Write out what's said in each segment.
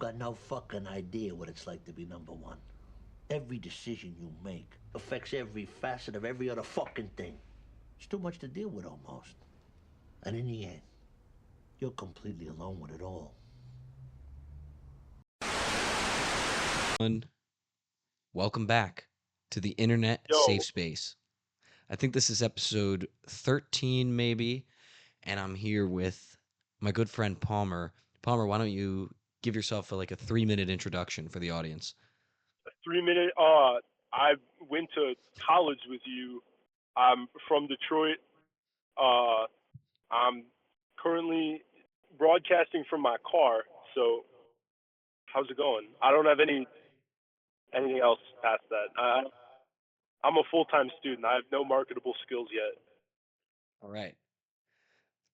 got no fucking idea what it's like to be number one. Every decision you make affects every facet of every other fucking thing. It's too much to deal with almost. And in the end, you're completely alone with it all. Welcome back to the internet safe Yo, space. I think this is episode 13, maybe, and I'm here with my good friend Palmer. Palmer, why don't you give yourself like a 3-minute introduction for the audience? 3 minute. I went to college with you. I'm from Detroit. Uh, I'm currently broadcasting from my car. So, how's it going? I don't have anything else past that. I'm a full time student. I have no marketable skills yet. All right.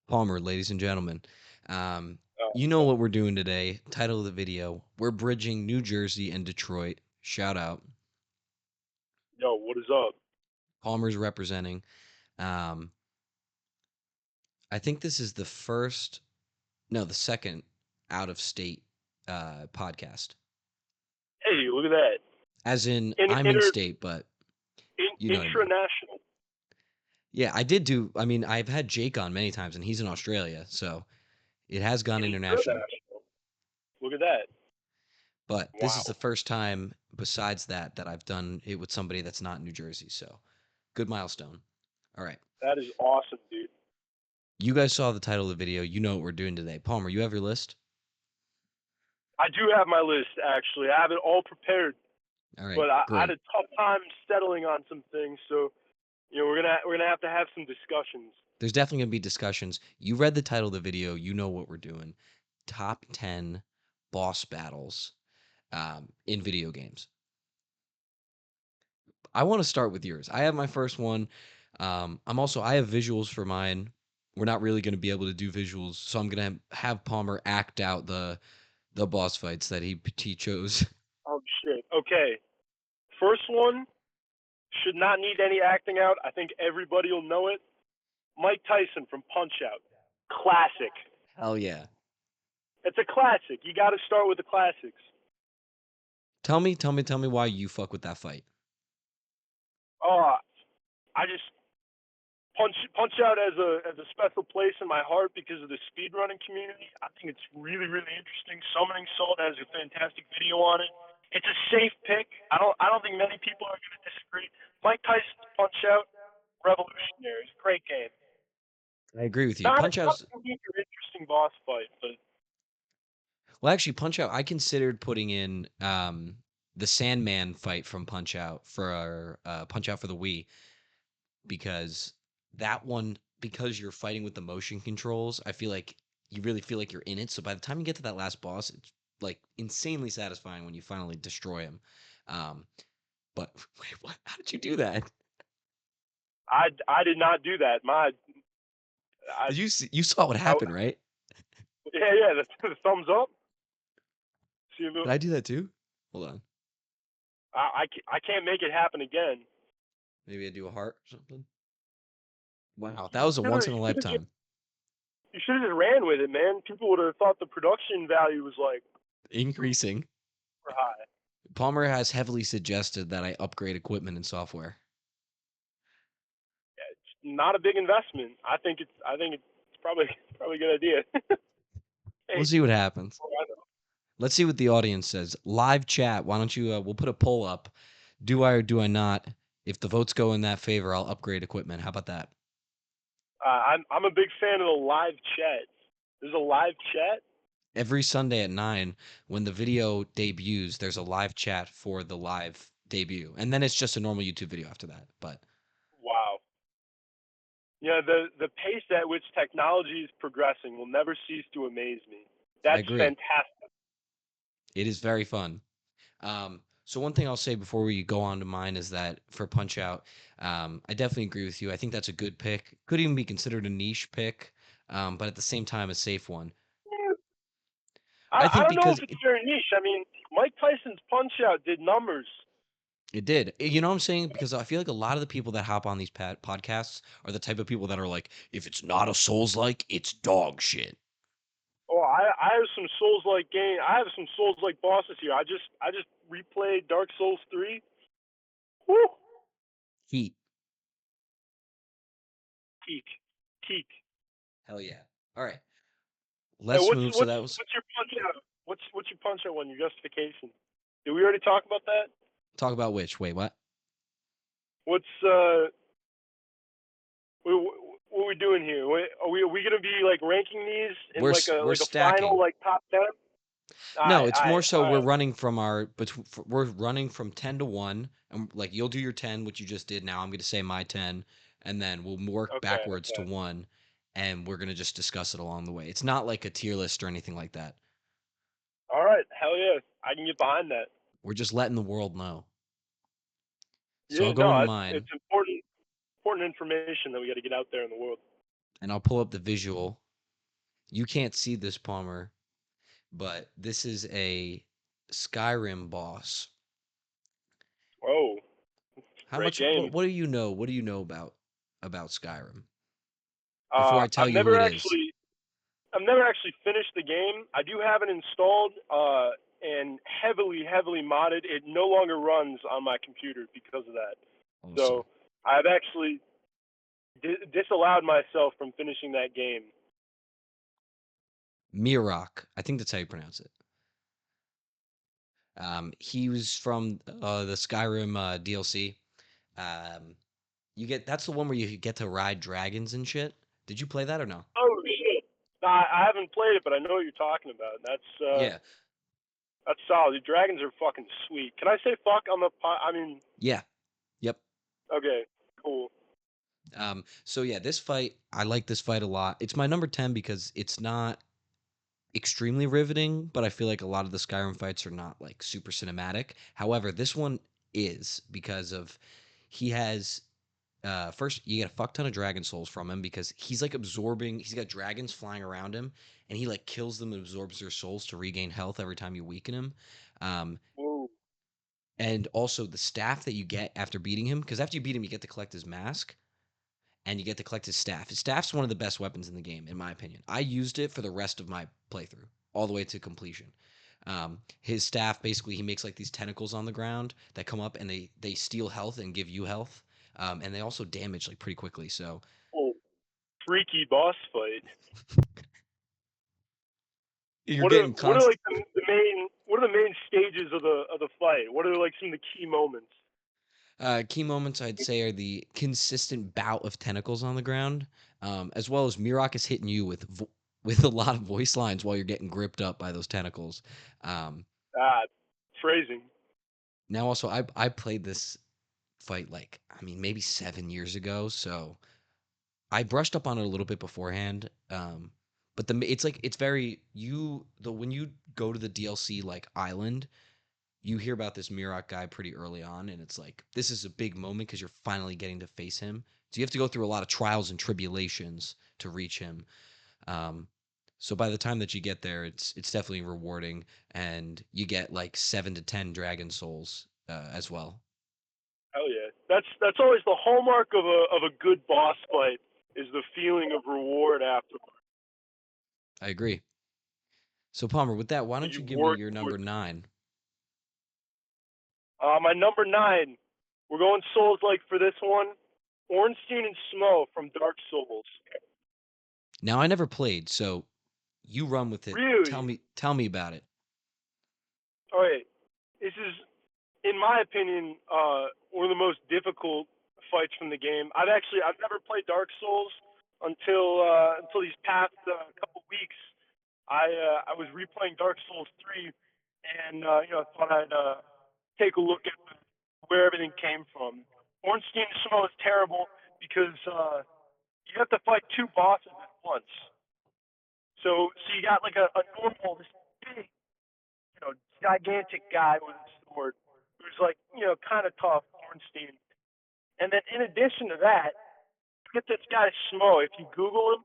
Palmer, ladies and gentlemen, um, Uh, you know what we're doing today. Title of the video: We're bridging New Jersey and Detroit. Shout out. yo, what is up? Palmer's representing. Um, I think this is the second out of state podcast. Hey, look at that. As in, In, I'm in inter, state, but you know what I mean. intranational. Yeah, I did do. I mean, I've had Jake on many times, and he's in Australia, so it has gone international. International. Look at that. But this is the Wow. first time, besides that I've done it with somebody that's not in New Jersey. So good milestone. All right, That is awesome, dude. you guys saw the title of the video. You know what we're doing today. Palmer, you have your list. I do have my list, actually. I have it all prepared. All right, But I had great. a tough time settling on some things. So we're gonna have to have some discussions. There's definitely gonna be discussions. You read the title of the video. You know what we're doing. Top 10 boss battles in video games. I want to start with yours. I have my first one. I have visuals for mine. We're not really going to be able to do visuals, so I'm going to have Palmer act out the boss fights that he chose. Oh shit. Okay. First one should not need any acting out. I think everybody will know it. Mike Tyson from Punch Out. Classic. Hell yeah! It's a classic. You got to start with the classics. Tell me why you fuck with that fight. Uh, I just Punch Out as a special place in my heart because of the speedrunning community. I think it's really really interesting. Summoning Salt has a fantastic video on it. It's a safe pick. I don't think many people are going to disagree. Mike Tyson's Punch Out, revolutionary. Great game. I agree with you. Not a unique or interesting boss fight, but Well, actually, Punch Out. I considered putting in the Sandman fight from Punch Out for Punch Out for the Wii because that one because you're fighting with the motion controls, I feel like you really feel like you're in it. So by the time you get to that last boss, it's like insanely satisfying when you finally destroy him. Um, but wait, what? How did you do that? I did not do that. I, You saw what I happened, right? yeah. The thumbs up. See, Did I do that too? Hold on. I can't make it happen again. Maybe I do a heart or something. Wow, that was a once in a lifetime. You should have just ran with it, man. People would have thought the production value was like Increasing. super high. Palmer has heavily suggested that I upgrade equipment and software. Yeah, it's not a big investment. I think it's probably a good idea. We'll Hey, see what happens. Let's see what the audience says. Live chat. Why don't you? We'll put a poll up. Do I or do I not? If the votes go in that favor, I'll upgrade equipment. How about that? I'm a big fan of the live chat. There's a live chat. Every Sunday at 9, when the video debuts, there's a live chat for the live debut, and then it's just a normal YouTube video after that. But Wow. Yeah, the pace at which technology is progressing will never cease to amaze me. I That's agree. fantastic. It is very fun. So one thing I'll say before we go on to mine is that for Punch Out, I definitely agree with you. I think that's a good pick. Could even be considered a niche pick, but at the same time, a safe one. I I think don't know if because it's very niche. I mean, Mike Tyson's Punch Out did numbers. it did. You know what I'm saying? Because I feel like a lot of the people that hop on these podcasts are the type of people that are like, if it's not a Souls like, it's dog shit. Oh, I have some Souls-like game. I have some Souls-like bosses here. I just replayed Dark Souls 3. Woo! Heat. Peak. Peak. Hell yeah. All right. Hey, Let's move. So that was what's your punch out? What's your punch out one? Your justification? Did we already talk about that? talk about which. Wait, what? What's what are we doing here? Are we gonna be like ranking these in We're like we're a final stacking. like top 10? No, it's more so All we're right. running from we're running from 10 to 1, and like you'll do your 10, which you just did now. I'm going to say my 10, and then we'll work Okay. backwards to 1, and we're going to just discuss it along the way. It's not like a tier list or anything like that. All right. Hell yeah. I can get behind that. We're just letting the world know. So Yeah. I'll go into No, mine, it's important information that we got to get out there in the world. and I'll pull up the visual. You can't see this, Palmer, but this is a Skyrim boss. Oh, How great much game. what do you know? What do you know about Skyrim? Before I tell I've you who never it is. actually finished the game. I do have it installed and heavily modded. It no longer runs on my computer because of that. Awesome. So I've actually disallowed myself from finishing that game. Mirok, I think that's how you pronounce it. He was from the Skyrim DLC. That's the one where you get to ride dragons and shit. Did you play that or no? Oh shit! I haven't played it, but I know what you're talking about. Yeah. That's solid. The dragons are fucking sweet. Can I say fuck on the? I mean. Yeah. Yep. Okay. Cool. So yeah, this fight, I like this fight a lot. It's my number 10 because it's not extremely riveting, but I feel like a lot of the Skyrim fights are not like super cinematic. However, this one is because of he has first you get a fuck ton of dragon souls from him because he's like absorbing, he's got dragons flying around him, and he like kills them and absorbs their souls to regain health every time you weaken him. Whoa. And also the staff that you get after beating him, because after you beat him you get to collect his mask and you get to collect his staff. His staff's one of the best weapons in the game, in my opinion. I used it for the rest of my playthrough, all the way to completion. His staff, basically, he makes like these tentacles on the ground that come up and they steal health and give you health, and they also damage like pretty quickly. So Oh, freaky boss fight. you're What are getting what are constant. like the main stages of the fight? What are like some of the key moments? Key moments I'd say are the consistent bout of tentacles on the ground, as well as Mirok is hitting you with a lot of voice lines while you're getting gripped up by those tentacles. Ah, phrasing. Now also I played this fight like I mean maybe 7 years ago, so I brushed up on it a little bit beforehand. But it's like it's very when you go to the DLC like island, you hear about this Mirok guy pretty early on, and it's like this is a big moment because you're finally getting to face him. So you have to go through a lot of trials and tribulations to reach him. Um, so by the time that you get there, it's definitely rewarding, and you get like 7 to 10 dragon souls as well. Hell yeah. That's always the hallmark of a good boss fight is the feeling of reward afterward. I agree. So Palmer, with that, why don't You you give me work your number towards. 9? My number 9. We're going Souls like for this one. Ornstein and Smo from Dark Souls. Now I never played, so you run with it. Really? Tell me about it. All right. This is, in my opinion, one of the most difficult fights from the game. I've never played Dark Souls until these past couple weeks. I was replaying Dark Souls 3, and thought I'd take a look at where everything came from. Ornstein Smo is terrible because you have to fight two bosses at once. So you got like a normal, this big, gigantic guy with a sword who's like, kind of tough, Ornstein. And then in addition to that, you get this guy Smo. If you Google him,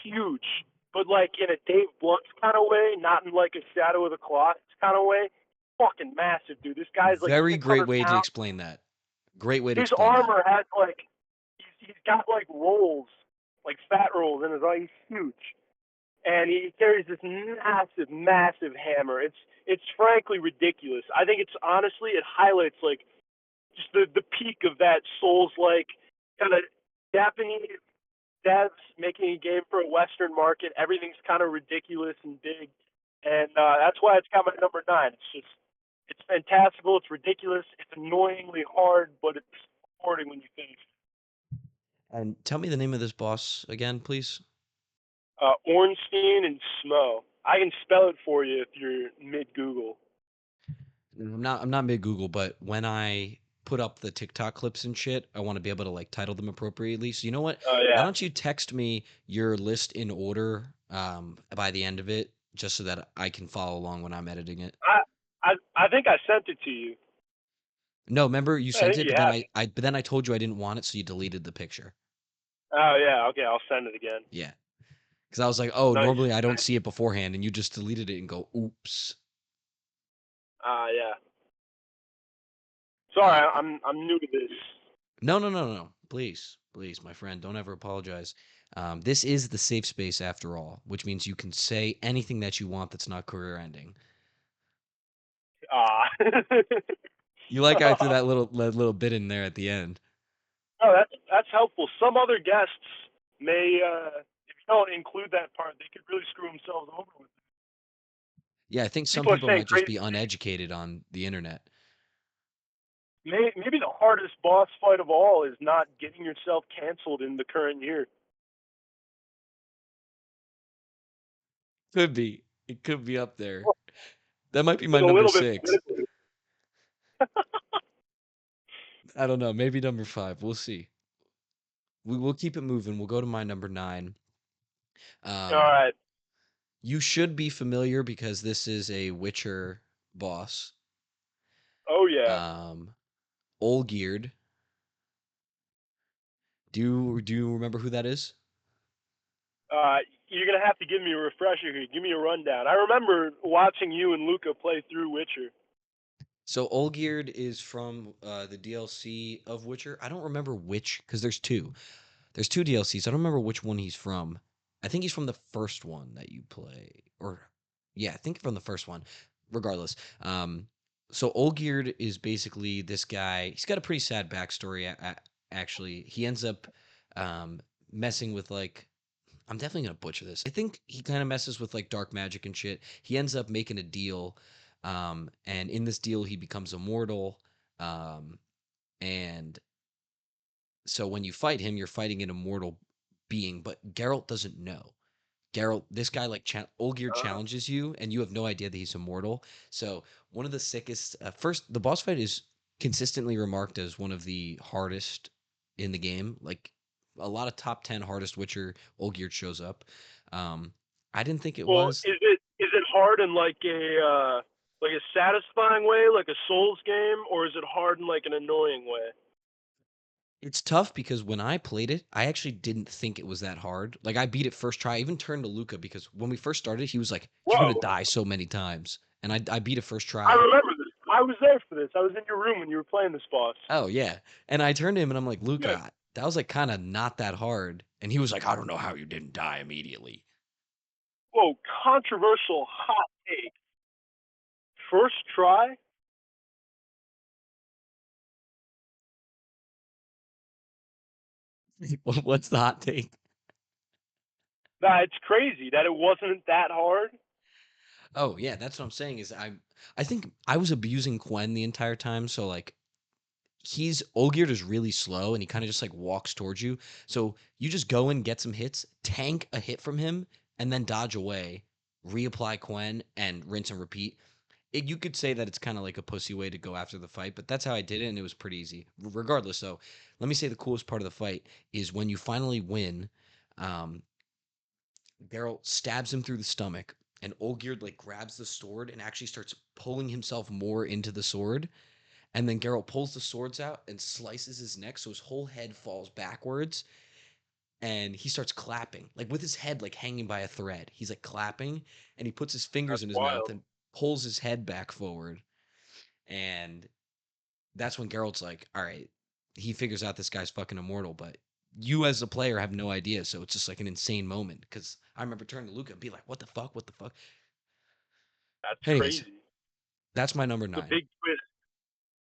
huge, but like in a Dave Blunt's kind of way, not in like a Shadow of the Colossus kind of way. Fucking massive, dude. This guy's like Very great 600 way to pounds. explain that. Great way to His explain that. armor has he's got like rolls, like fat rolls in his eye. He's huge. and he carries this massive, massive hammer. It's frankly ridiculous. I think it's honestly it highlights like just the peak of that Souls like kind of Japanese devs making a game for a Western market. Everything's kind of ridiculous and big, and that's why it's got my number 9. It's fantastical. It's ridiculous. It's annoyingly hard, but it's rewarding when you finish. And tell me the name of this boss again, please. Ornstein and Smo. I can spell it for you if you're mid Google. I'm not mid Google, but when I put up the TikTok clips and shit, I want to be able to like title them appropriately. So you know what? Oh Why yeah. don't you text me your list in order by the end of it, just so that I can follow along when I'm editing it. I think I sent it to you. No, remember you I sent think it, you but then have. I told you I didn't want it, so you deleted the picture. Oh yeah. Okay, I'll send it again. Yeah, because I was like, oh, Nice. normally I don't see it beforehand, and you just deleted it and go, oops. Yeah. Sorry, Uh, I'm new to this. no. Please, my friend, don't ever apologize. This is the safe space after all, which means you can say anything that you want that's not career ending. Ah. You like I threw that little bit in there at the end. No, that's helpful. Some other guests may, if you don't include that part, they could really screw themselves over with it. Yeah, I think some People are people saying might just crazy. be uneducated on the internet. Maybe the hardest boss fight of all is not getting yourself canceled in the current year. Could be. It could be up there. That might be my With a number little bit. 6. I don't know. Maybe number 5. We'll see. We'll keep it moving. We'll go to my number 9. All Um, right. you should be familiar because this is a Witcher boss. Oh yeah. Olgierd. Do you remember who that is? You're gonna have to give me a refresher here. Give me a rundown. I remember watching you and Luca play through Witcher. So Olgierd is from the DLC of Witcher. I don't remember which, because there's two. There's two DLCs. I don't remember which one he's from. I think he's from the first one that you play, or yeah, I think from the first one. Regardless, so Olgierd is basically this guy. He's got a pretty sad backstory. Actually, he ends up um, messing with like. I'm definitely gonna butcher this. I think he kind of messes with like dark magic and shit. He ends up making a deal, and in this deal he becomes immortal. Um, and so when you fight him, you're fighting an immortal being, but Geralt doesn't know. Geralt, this guy like Olgierd Uh, challenges you, and you have no idea that he's immortal. So one of the sickest. First, the boss fight is consistently remarked as one of the hardest in the game. Like a lot of top 10 hardest Witcher, Olgierd shows up. Um, I didn't think it well, was. is it hard in like a satisfying way, like a Souls game, or is it hard in like an annoying way? It's tough because when I played it, I actually didn't think it was that hard. Like I beat it first try. I even turned to Luca because when we first started, he was like, "You're gonna Whoa! die so many times," and I beat it first I try. remember this. I was there for this. I was in your room when you were playing this boss. Oh yeah, and I turned to him and I'm like, Good. "Luca, that was like kind of not that hard," and he was like, "I don't know how you didn't die immediately." Whoa! Controversial hot take. First try? What's the hot take? Nah, it's crazy that it wasn't that hard. Oh yeah, that's what I'm saying. Is I think I was abusing Quen the entire time, so like he's Olgierd is really slow and he kind of just like walks towards you. So you just go and get some hits, tank a hit from him, and then dodge away, reapply Quen, and rinse and repeat. You could say that it's kind of like a pussy way to go after the fight, but that's how I did it, and it was pretty easy. Regardless, though, let me say the coolest part of the fight is when you finally win. Um, Geralt stabs him through the stomach, and Olgierd like grabs the sword and actually starts pulling himself more into the sword, and then Geralt pulls the swords out and slices his neck so his whole head falls backwards and he starts clapping, like with his head like hanging by a thread. He's like clapping and he puts his fingers That's in his mouth wild. and pulls his head back forward. And that's when Geralt's like, all right, he figures out this guy's fucking immortal, but you as a player have no idea, so it's just like an insane moment. Because I remember turning to Luca and be like, "What the fuck? What the fuck?" That's Anyways, crazy. that's my number It's a 9. big twist.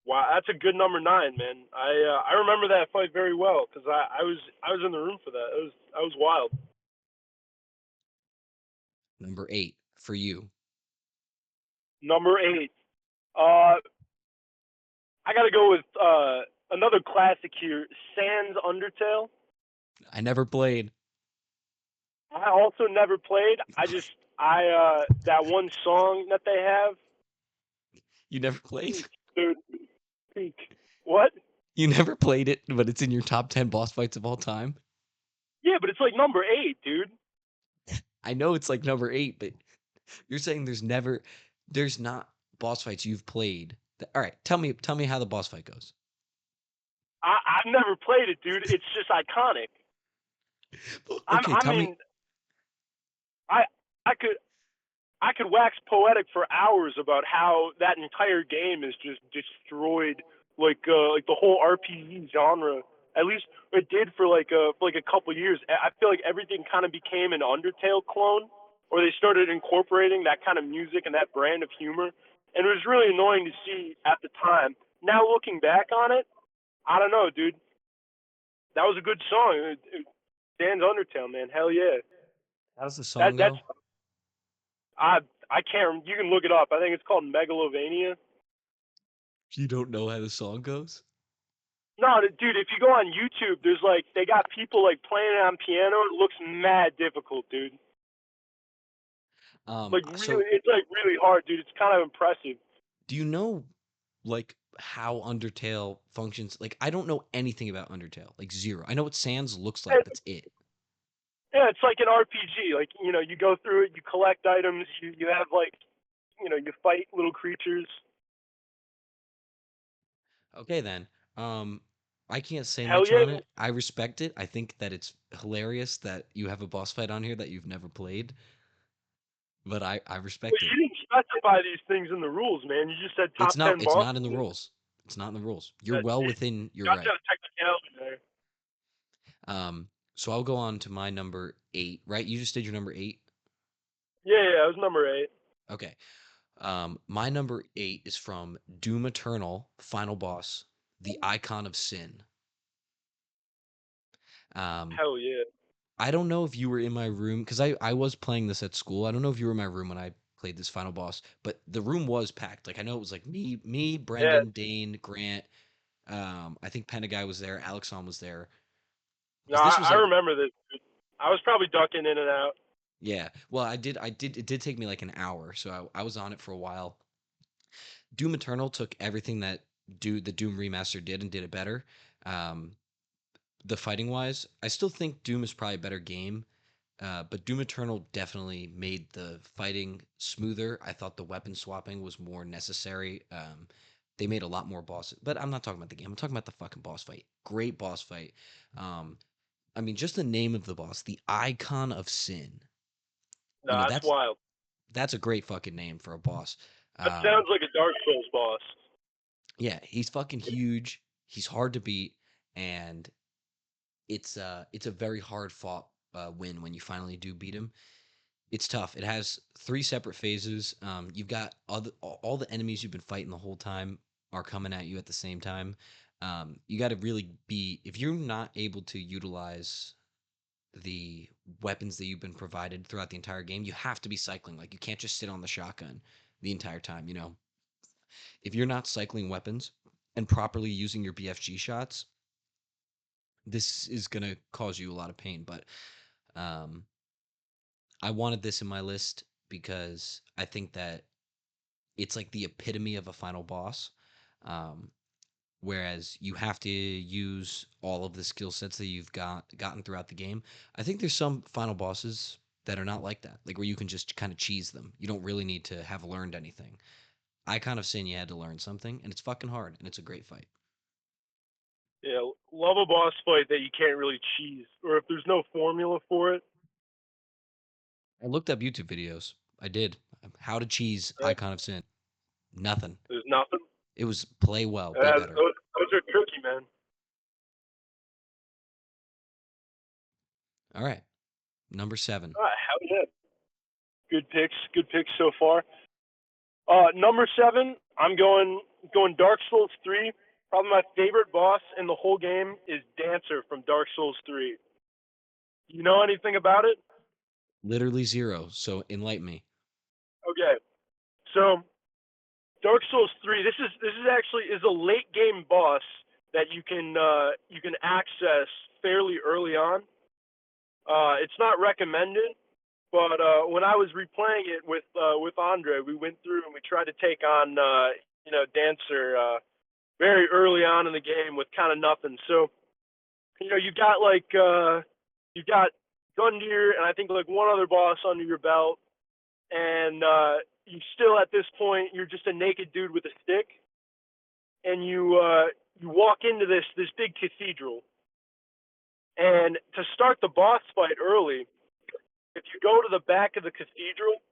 Wow, that's a good number 9, man. I remember that fight very well because I was in the room for that. It was wild. Number 8 for you. Number 8. Uh, I gotta go with another classic here, Sans Undertale. I never played. I also never played. I that one song that they have, You never played? peak, dude, peak. What? You never played it, but it's in your top 10 boss fights of all time? Yeah, but it's like number 8, dude. I know it's like number 8, but you're saying there's not boss fights you've played. All right, tell me how the boss fight goes. I've never played it, dude. It's just iconic. Okay, I tell me. mean, I I could I could wax poetic for hours about how that entire game is just destroyed, like the whole RPG genre. At least it did for like a couple years. I feel like everything kind of became an Undertale clone, or they started incorporating that kind of music and that brand of humor, and it was really annoying to see at the time. Now looking back on it, I don't know, dude. That was a good song. Dan's Undertale, man. Hell yeah. How does the That song that's go? I can't. You can look it up. I think it's called Megalovania. You don't know how the song goes? No, dude. If you go on YouTube, there's like they got people like playing it on piano. It looks mad difficult, dude. Like really, So it's like really hard, dude. It's kind of impressive. do you know like how Undertale functions? Like I don't know anything about Undertale, like zero. I know what Sans looks like. It, That's it. yeah, it's like an RPG. Like you go through it, you collect items, you have like you fight little creatures. Okay then. Um, I can't say Hell much yeah. on it. I respect it. I think that it's hilarious that you have a boss fight on here that you've never played, but I Well, respect it. you didn't specify these things in the rules, man. You just said top 10 It's bosses. not in the rules. It's not in the rules. You're That, well within your gotcha right. technicality there. So I'll go on to my number 8, right? You just did your number 8? Yeah, it was number 8. Okay. My number 8 is from Doom Eternal, Final Boss, the Icon of Sin. Um, Hell yeah. I don't know if you were in my room because I was playing this at school. I don't know if you were in my room when I played this final boss, but the room was packed. Like I know it was like me, Yeah. Brendan, Dane, Grant. I think Pendaguy was there. Alexon was there No, because this was I like remember this. I was probably ducking in and out. yeah. Well, I did. It did take me like an hour, so I was on it for a while. Doom Eternal took everything that the Doom remaster did and did it better. Um, the fighting wise, I still think Doom is probably a better game. But Doom Eternal definitely made the fighting smoother. I thought the weapon swapping was more necessary. They made a lot more bosses, but I'm not talking about the game. I'm talking about the fucking boss fight. Great boss fight. Um, I mean, just the name of the boss, the Icon of Sin. No, You know, that's wild. that's a great fucking name for a boss. That Um, sounds like a Dark Souls boss. yeah, he's fucking huge. He's hard to beat, and it's a very hard fought win when you finally do beat him. It's tough. It has 3 separate phases. You've got all the enemies you've been fighting the whole time are coming at you at the same time. You got to really be if you're not able to utilize the weapons that you've been provided throughout the entire game, you have to be cycling. Like you can't just sit on the shotgun the entire time. You know, if you're not cycling weapons and properly using your BFG shots, this is gonna cause you a lot of pain. But um, I wanted this in my list because I think that it's like the epitome of a final boss. Um, Whereas you have to use all of the skill sets that you've gotten throughout the game. I think there's some final bosses that are not like that, like where you can just kind of cheese them. You don't really need to have learned anything. I kind of saying you had to learn something, and it's fucking hard, and it's a great fight. Yeah, love a boss fight that you can't really cheese, or if there's no formula for it. I looked up YouTube videos. I did. How to cheese Uh, Icon of Sin. Nothing. there's nothing. It was play well, be better. Those are tricky, man. All right, number 7. All right, hell yeah. Good picks so far. Number 7, I'm going Dark Souls 3. Probably my favorite boss in the whole game is Dancer from Dark Souls 3. You know anything about it? Literally 0. So enlighten me. Okay. So Dark Souls 3. This is actually is a late game boss that you can access fairly early on. It's not recommended, but when I was replaying it with Andre, we went through and we tried to take on Dancer very early on in the game with kind of nothing. So you got you got Gundyr and I think like one other boss under your belt, and you still at this point you're just a naked dude with a stick, and you walk into this big cathedral, and to start the boss fight early, if you go to the back of the cathedral,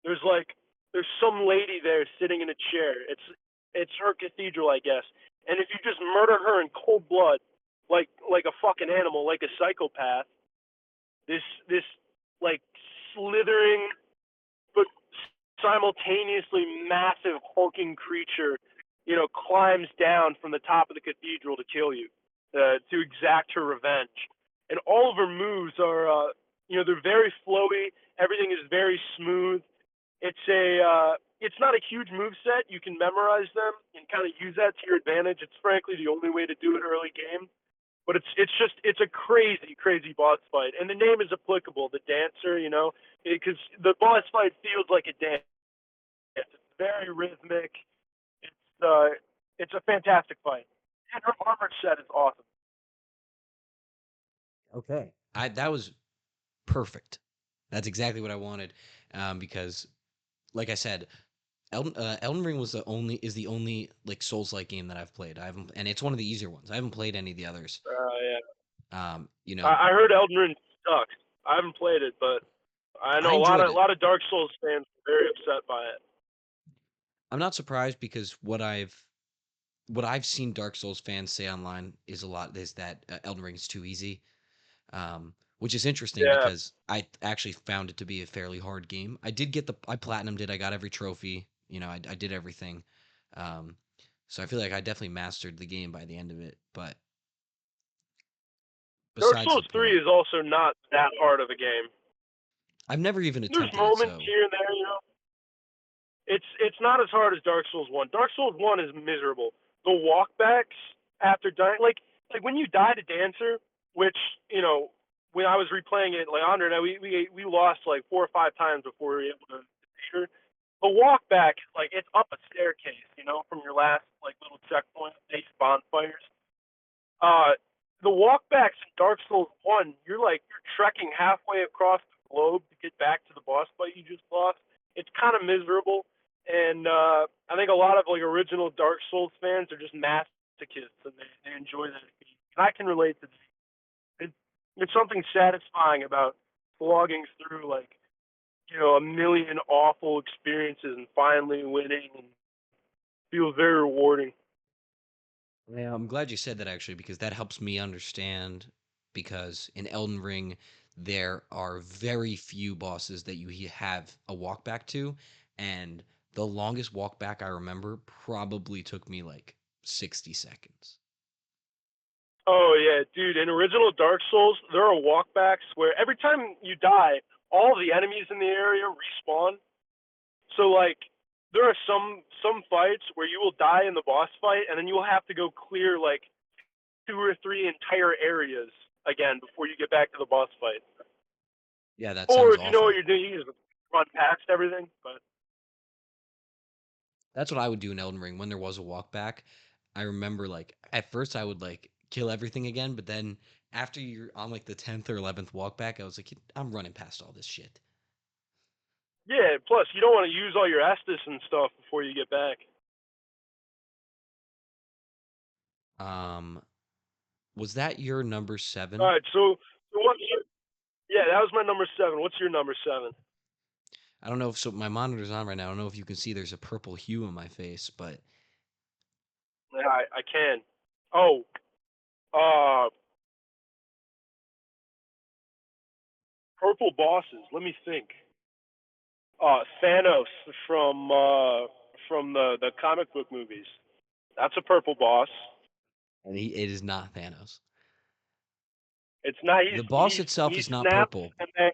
there's some lady there sitting in a chair. It's her cathedral, I guess. And if you just murder her in cold blood, like a fucking animal, like a psychopath, this like slithering but simultaneously massive hulking creature, climbs down from the top of the cathedral to kill you, to exact her revenge. And all of her moves are, they're very flowy. Everything is very smooth. It's not a huge move set. You can memorize them and kind of use that to your advantage. It's frankly the only way to do it early game. But it's a crazy boss fight, and the name is applicable. The Dancer, because the boss fight feels like a dance. It's very rhythmic. It's a fantastic fight, and her armor set is awesome. Okay. That was perfect. That's exactly what I wanted, because, like I said, Elden Ring is the only like Souls-like game that I've played. I haven't, and it's one of the easier ones. I haven't played any of the others. Yeah. You know, I heard Elden Ring sucks. I haven't played it, but I I know enjoyed a it. lot of Dark Souls fans are very upset by it. I'm not surprised because what I've seen Dark Souls fans say online is that Elden Ring is too easy, which is interesting Yeah. because I actually found it to be a fairly hard game. I platinumed it. I got every trophy. I did everything. Um, so I feel like I definitely mastered the game by the end of it. But Dark besides the Souls 3 point, is also not that hard of a game. I've never even There's attempted it. moments So here and there. It's not as hard as Dark Souls 1. Dark Souls 1 is miserable. The walkbacks after dying, like when you die to Dancer, which when I was replaying it, Leandro and I, we lost like 4 or 5 times before we were able to defeat her. The walk back, like it's up a staircase, from your last like little checkpoint, base bonfires. The walkbacks in Dark Souls 1, you're trekking halfway across the globe to get back to the boss fight you just lost. It's kind of miserable, and I think a lot of like original Dark Souls fans are just masochists and they enjoy that. And I can relate to that. There's something satisfying about slogging through a million awful experiences and finally winning, and feels very rewarding. yeah, I'm glad you said that actually because that helps me understand. Because in Elden Ring, there are very few bosses that you have a walk back to, and the longest walk back I remember probably took me like 60 seconds. Oh yeah, dude! In original Dark Souls, there are walkbacks where every time you die, all the enemies in the area respawn. So there are some fights where you will die in the boss fight, and then you will have to go clear like 2 or 3 entire areas again before you get back to the boss fight. Yeah, that Or sounds if you know what awful. you're doing, you just run past everything. But That's what I would do in Elden Ring when there was a walk back. I remember like at first I would like kill everything again, but then after you're on like the 10th or 11th walk back, I was like, I'm running past all this shit. yeah, plus you don't want to use all your Estus and stuff before you get back. Um, was that your number All 7? right, so what's your, yeah, that was my number 7. What's your number 7? I don't know if so. My monitor's on right now. I don't know if you can see. There's a purple hue in my face, but Yeah, I can. Oh, uh, Purple bosses. Let me think. Thanos from the comic book movies. That's a purple boss. And it is not Thanos. It's not. The boss He's itself he is not snaps purple. and then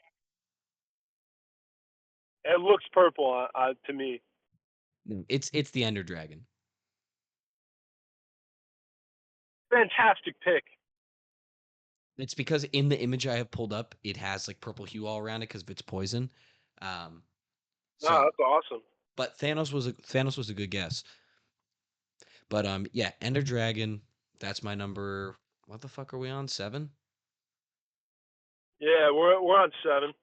it looks purple to me. It's the Ender Dragon. Fantastic pick. It's because in the image I have pulled up, it has like purple hue all around it because of its poison. Um, No, so, that's awesome. but Thanos was a good guess. But yeah, Ender Dragon. That's my number. What the fuck are we on? 7? Yeah, we're on 7.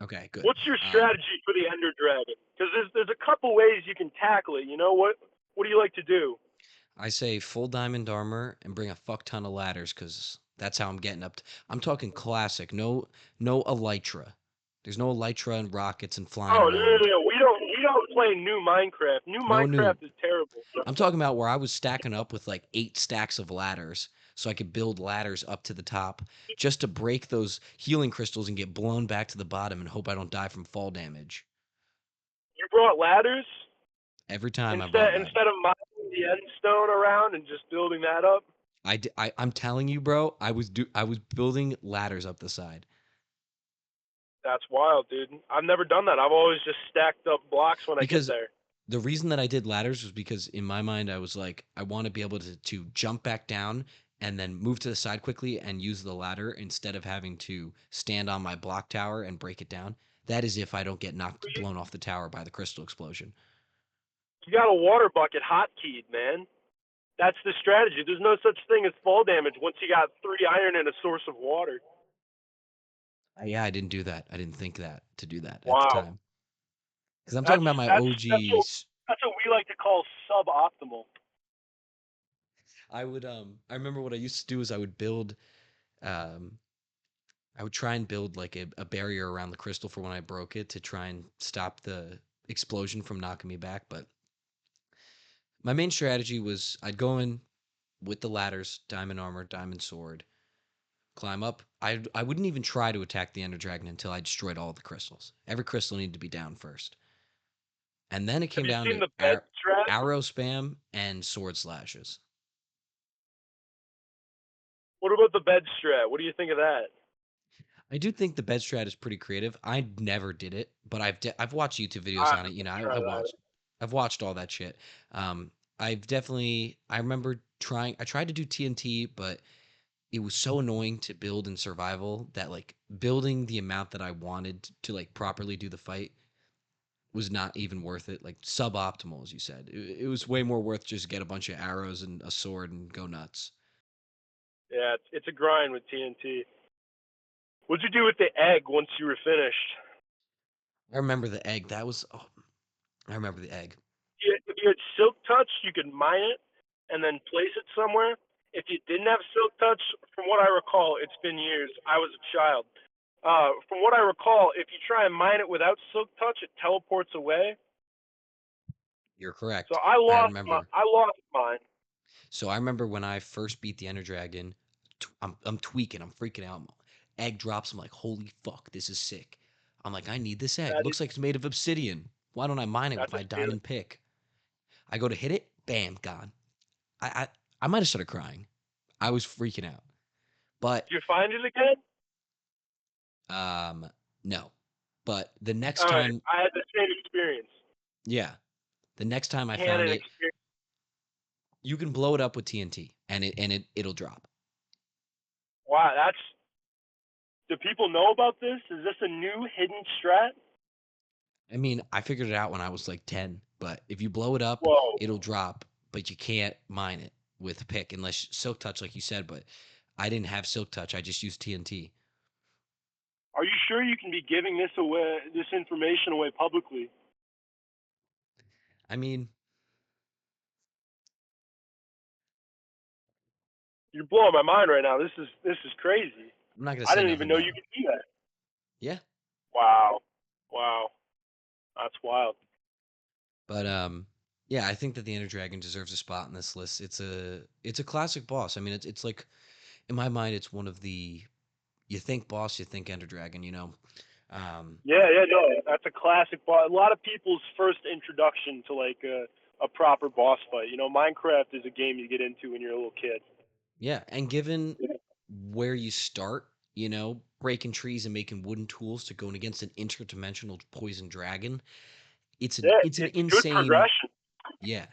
Okay, good. What's your strategy for the Ender Dragon? Because there's a couple ways you can tackle it. You know what? What do you like to do? I say full diamond armor and bring a fuck ton of ladders because that's how I'm getting up. I'm talking classic. No elytra. There's no elytra and rockets and flying Oh no, around. no, no. We don't play new Minecraft. New No new. Minecraft is terrible. I'm talking about where I was stacking up with like 8 stacks of ladders so I could build ladders up to the top just to break those healing crystals and get blown back to the bottom and hope I don't die from fall damage. You brought ladders Every time I brought instead ladders. of mining the end stone around and just building that up. I'm telling you, bro, I was building ladders up the side. That's wild, dude. I've never done that. I've always just stacked up blocks when I get Because there. the reason that I did ladders was because in my mind I was like, I want to be able to jump back down and then move to the side quickly and use the ladder instead of having to stand on my block tower and break it down. That is if I don't get blown off the tower by the crystal explosion. You got a water bucket hotkeyed, man. That's the strategy. There's no such thing as fall damage once you got 3 iron and a source of water. Yeah, I didn't do that. I didn't think that to do that at the Wow. time. Because I'm talking That's about my that's that's what, OGs. that's what we like to call suboptimal. I remember what I used to do is um I would try and build like a barrier around the crystal for when I broke it to try and stop the explosion from knocking me back. But my main strategy was I'd go in with the ladders, diamond armor, diamond sword, climb up. I wouldn't even try to attack the Ender Dragon until I destroyed all the crystals. Every crystal needed to be down first. And then it Have came you down seen to the bed strat? arrow spam and sword slashes. What about the bed strat? What do you think of that? I do think the bed strat is pretty creative. I never did it, but I've watched YouTube videos I on it. You know, try that. I've watched all that shit. I remember trying. I tried to do TNT, but it was so annoying to build in survival that like building the amount that I wanted to like properly do the fight was not even worth it. Like suboptimal, as you said. It was way more worth just get a bunch of arrows and a sword and go nuts. Yeah, it's a grind with TNT. What'd you do with the egg once you were finished? I remember the egg. I remember the egg. If you had Silk Touch, you could mine it and then place it somewhere. If you didn't have Silk Touch, from what I recall, it's been years. I was a child. From what I recall, if you try and mine it without Silk Touch, it teleports away. You're So correct. I I lost remember. I lost mine. So I remember when I first beat the Ender Dragon, I'm tweaking, I'm freaking out. Egg drops. I'm like, holy fuck, this is sick. I'm like, I need this egg. That is Looks like it's made of obsidian. Why don't I mine it with that's a my feeling. diamond pick? I go to hit it, bam, gone. I I might have started crying. I was freaking out. But Did you find it again? um no. But the next All right, time, I had the same experience. yeah, the next time I found Canon it, experience. you can blow it up with TNT and it'll drop. Wow, that's. Do people know about this? Is this a new hidden strat? I mean, I figured it out when I was like 10, but if you blow it up, Whoa. it'll drop, but you can't mine it with a pick unless Silk Touch, like you said, but I didn't have Silk Touch. I just used TNT. Are you sure you can be giving this information away publicly? I mean, You're blowing my mind right now. This is crazy. I'm not going to I say didn't even nothing know you now. could do that. Yeah. Wow. Wow. That's wild. But yeah, I think that the Ender Dragon deserves a spot in this list. It's a classic boss. I mean, it's like in my mind it's one of the You think boss, you think Ender Dragon. You know. Yeah, no, that's a classic boss. A lot of people's first introduction to like a proper boss fight. You know, Minecraft is a game you get into when you're a little kid. Yeah, and given where you start, you know, breaking trees and making wooden tools to going against an interdimensional poison dragon, Yeah, it's an it's good insane. progression. Yeah.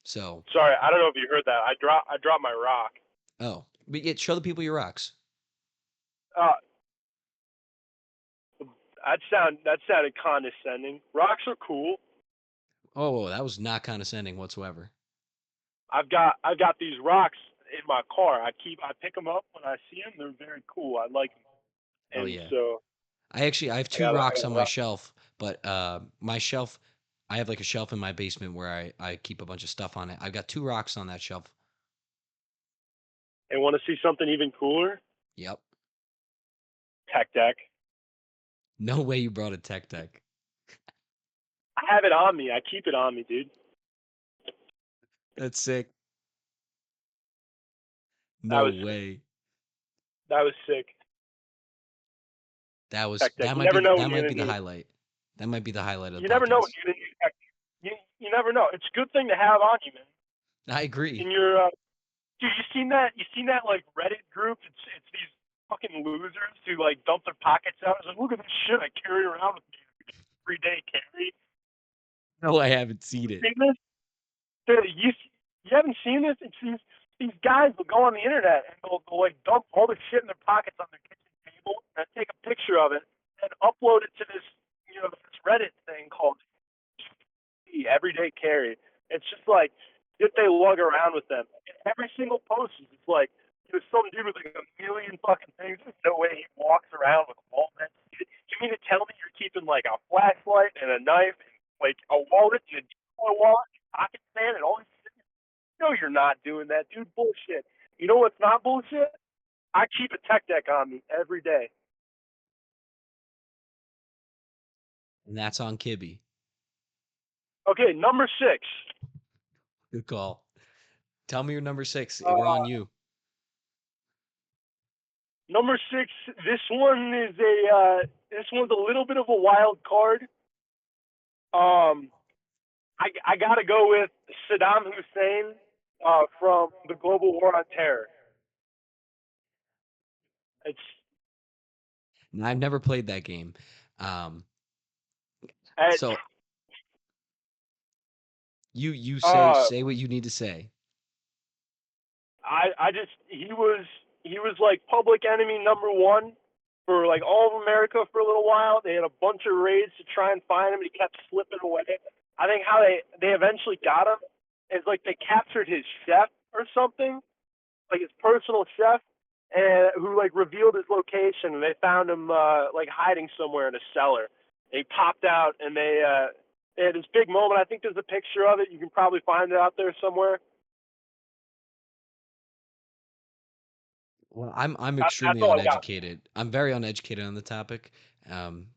So, Sorry, I don't know if you heard that. I dropped my rock. oh, but yeah, show the people your rocks. Uh, that sounded condescending. Rocks are cool. Oh, that was not condescending whatsoever. I've got these rocks in my car. I pick them up when I see them. They're very cool. I like them, Oh and yeah. so I have I two got rocks a on my rock. shelf, but my shelf, I have like a shelf in my basement where I keep a bunch of stuff on it. I've got two rocks on that shelf. And want to see something even cooler? Yep. Tech deck. No way you brought a tech deck. I have it on me. I keep it on me, dude. That's sick. That No was way. that was sick. Tech deck. You never know what that you're might gonna be the need. highlight. That might be the highlight of You the never know what podcast. you're gonna need. You never know. It's a good thing to have on you, man. I agree. In your dude, you seen that? You seen that like Reddit group? It's these fucking losers who like dump their pockets out. It's like, look at this shit I carry around with me every day. Carry. No, I haven't seen You it. seen this? Dude, you haven't seen this? It's these guys will go on the internet and they'll like dump all the shit in their pockets on their kitchen table and take a picture of it and upload it to this this Reddit thing called Everyday Carry. It's just like if they lug around with them. And every single post is just like there's some dude with like a million fucking things. There's no way he walks around with all that shit. You mean to tell me you're keeping like a flashlight and a knife and like a wallet and a wallet, pocket sand and all this shit? No, you're not doing that, dude. Bullshit. You know what's not bullshit? I keep a tech deck on me every day. And that's on Kibby. Okay, number 6. Good call. Tell me your number 6. We're Uh, on you. Number 6. This one's a little bit of a wild card. I got to go with Saddam Hussein from the Global War on Terror. It's Now, I've never played that game. at, So you uh, say what you need to say. I just he was like public enemy number 1 for like all of America for a little while. They had a bunch of raids to try and find him, and he kept slipping away. I think how they eventually got him is like they captured his chef or something, like his personal chef, and who like revealed his location, and they found him like hiding somewhere in a cellar. They popped out, and they had this big moment. I think there's a picture of it. You can probably find it out there somewhere. Well, I'm That's extremely all I got. uneducated. I'm very uneducated on the topic,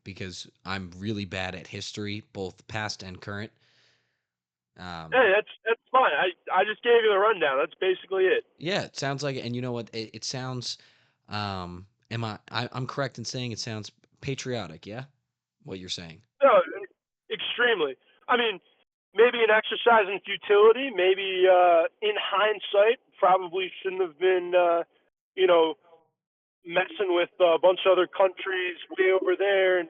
because I'm really bad at history, both past and current. Um, Hey, that's fine. I just gave you the rundown. That's basically it. yeah, it sounds like it. And you know what? It sounds. I'm correct in saying it sounds patriotic. Yeah, what you're saying. No, extremely. I mean, maybe an exercise in futility. Maybe in hindsight, probably shouldn't have been, you know, messing with a bunch of other countries way over there and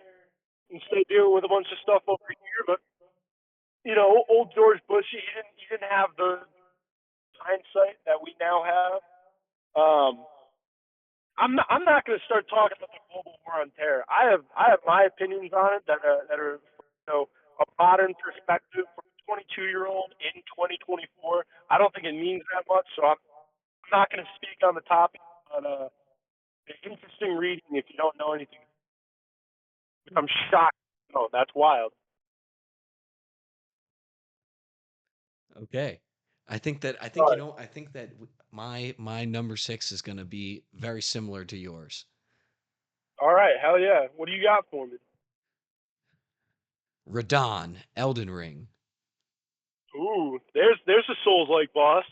instead dealing with a bunch of stuff over here. But old George Bush, he didn't have the hindsight that we now have. Um, I'm not going to start talking about the global war on terror. I have my opinions on it that are a modern perspective from a 22-year-old in 2024. I don't think it means that much, so I'm not going to speak on the topic. But it's interesting reading if you don't know anything. I'm shocked. No, that's wild. Okay. I think All right, I think that my number 6 is going to be very similar to yours. all right, hell yeah. What do you got for me? Radon, Elden Ring. Ooh, there's a Souls-like boss.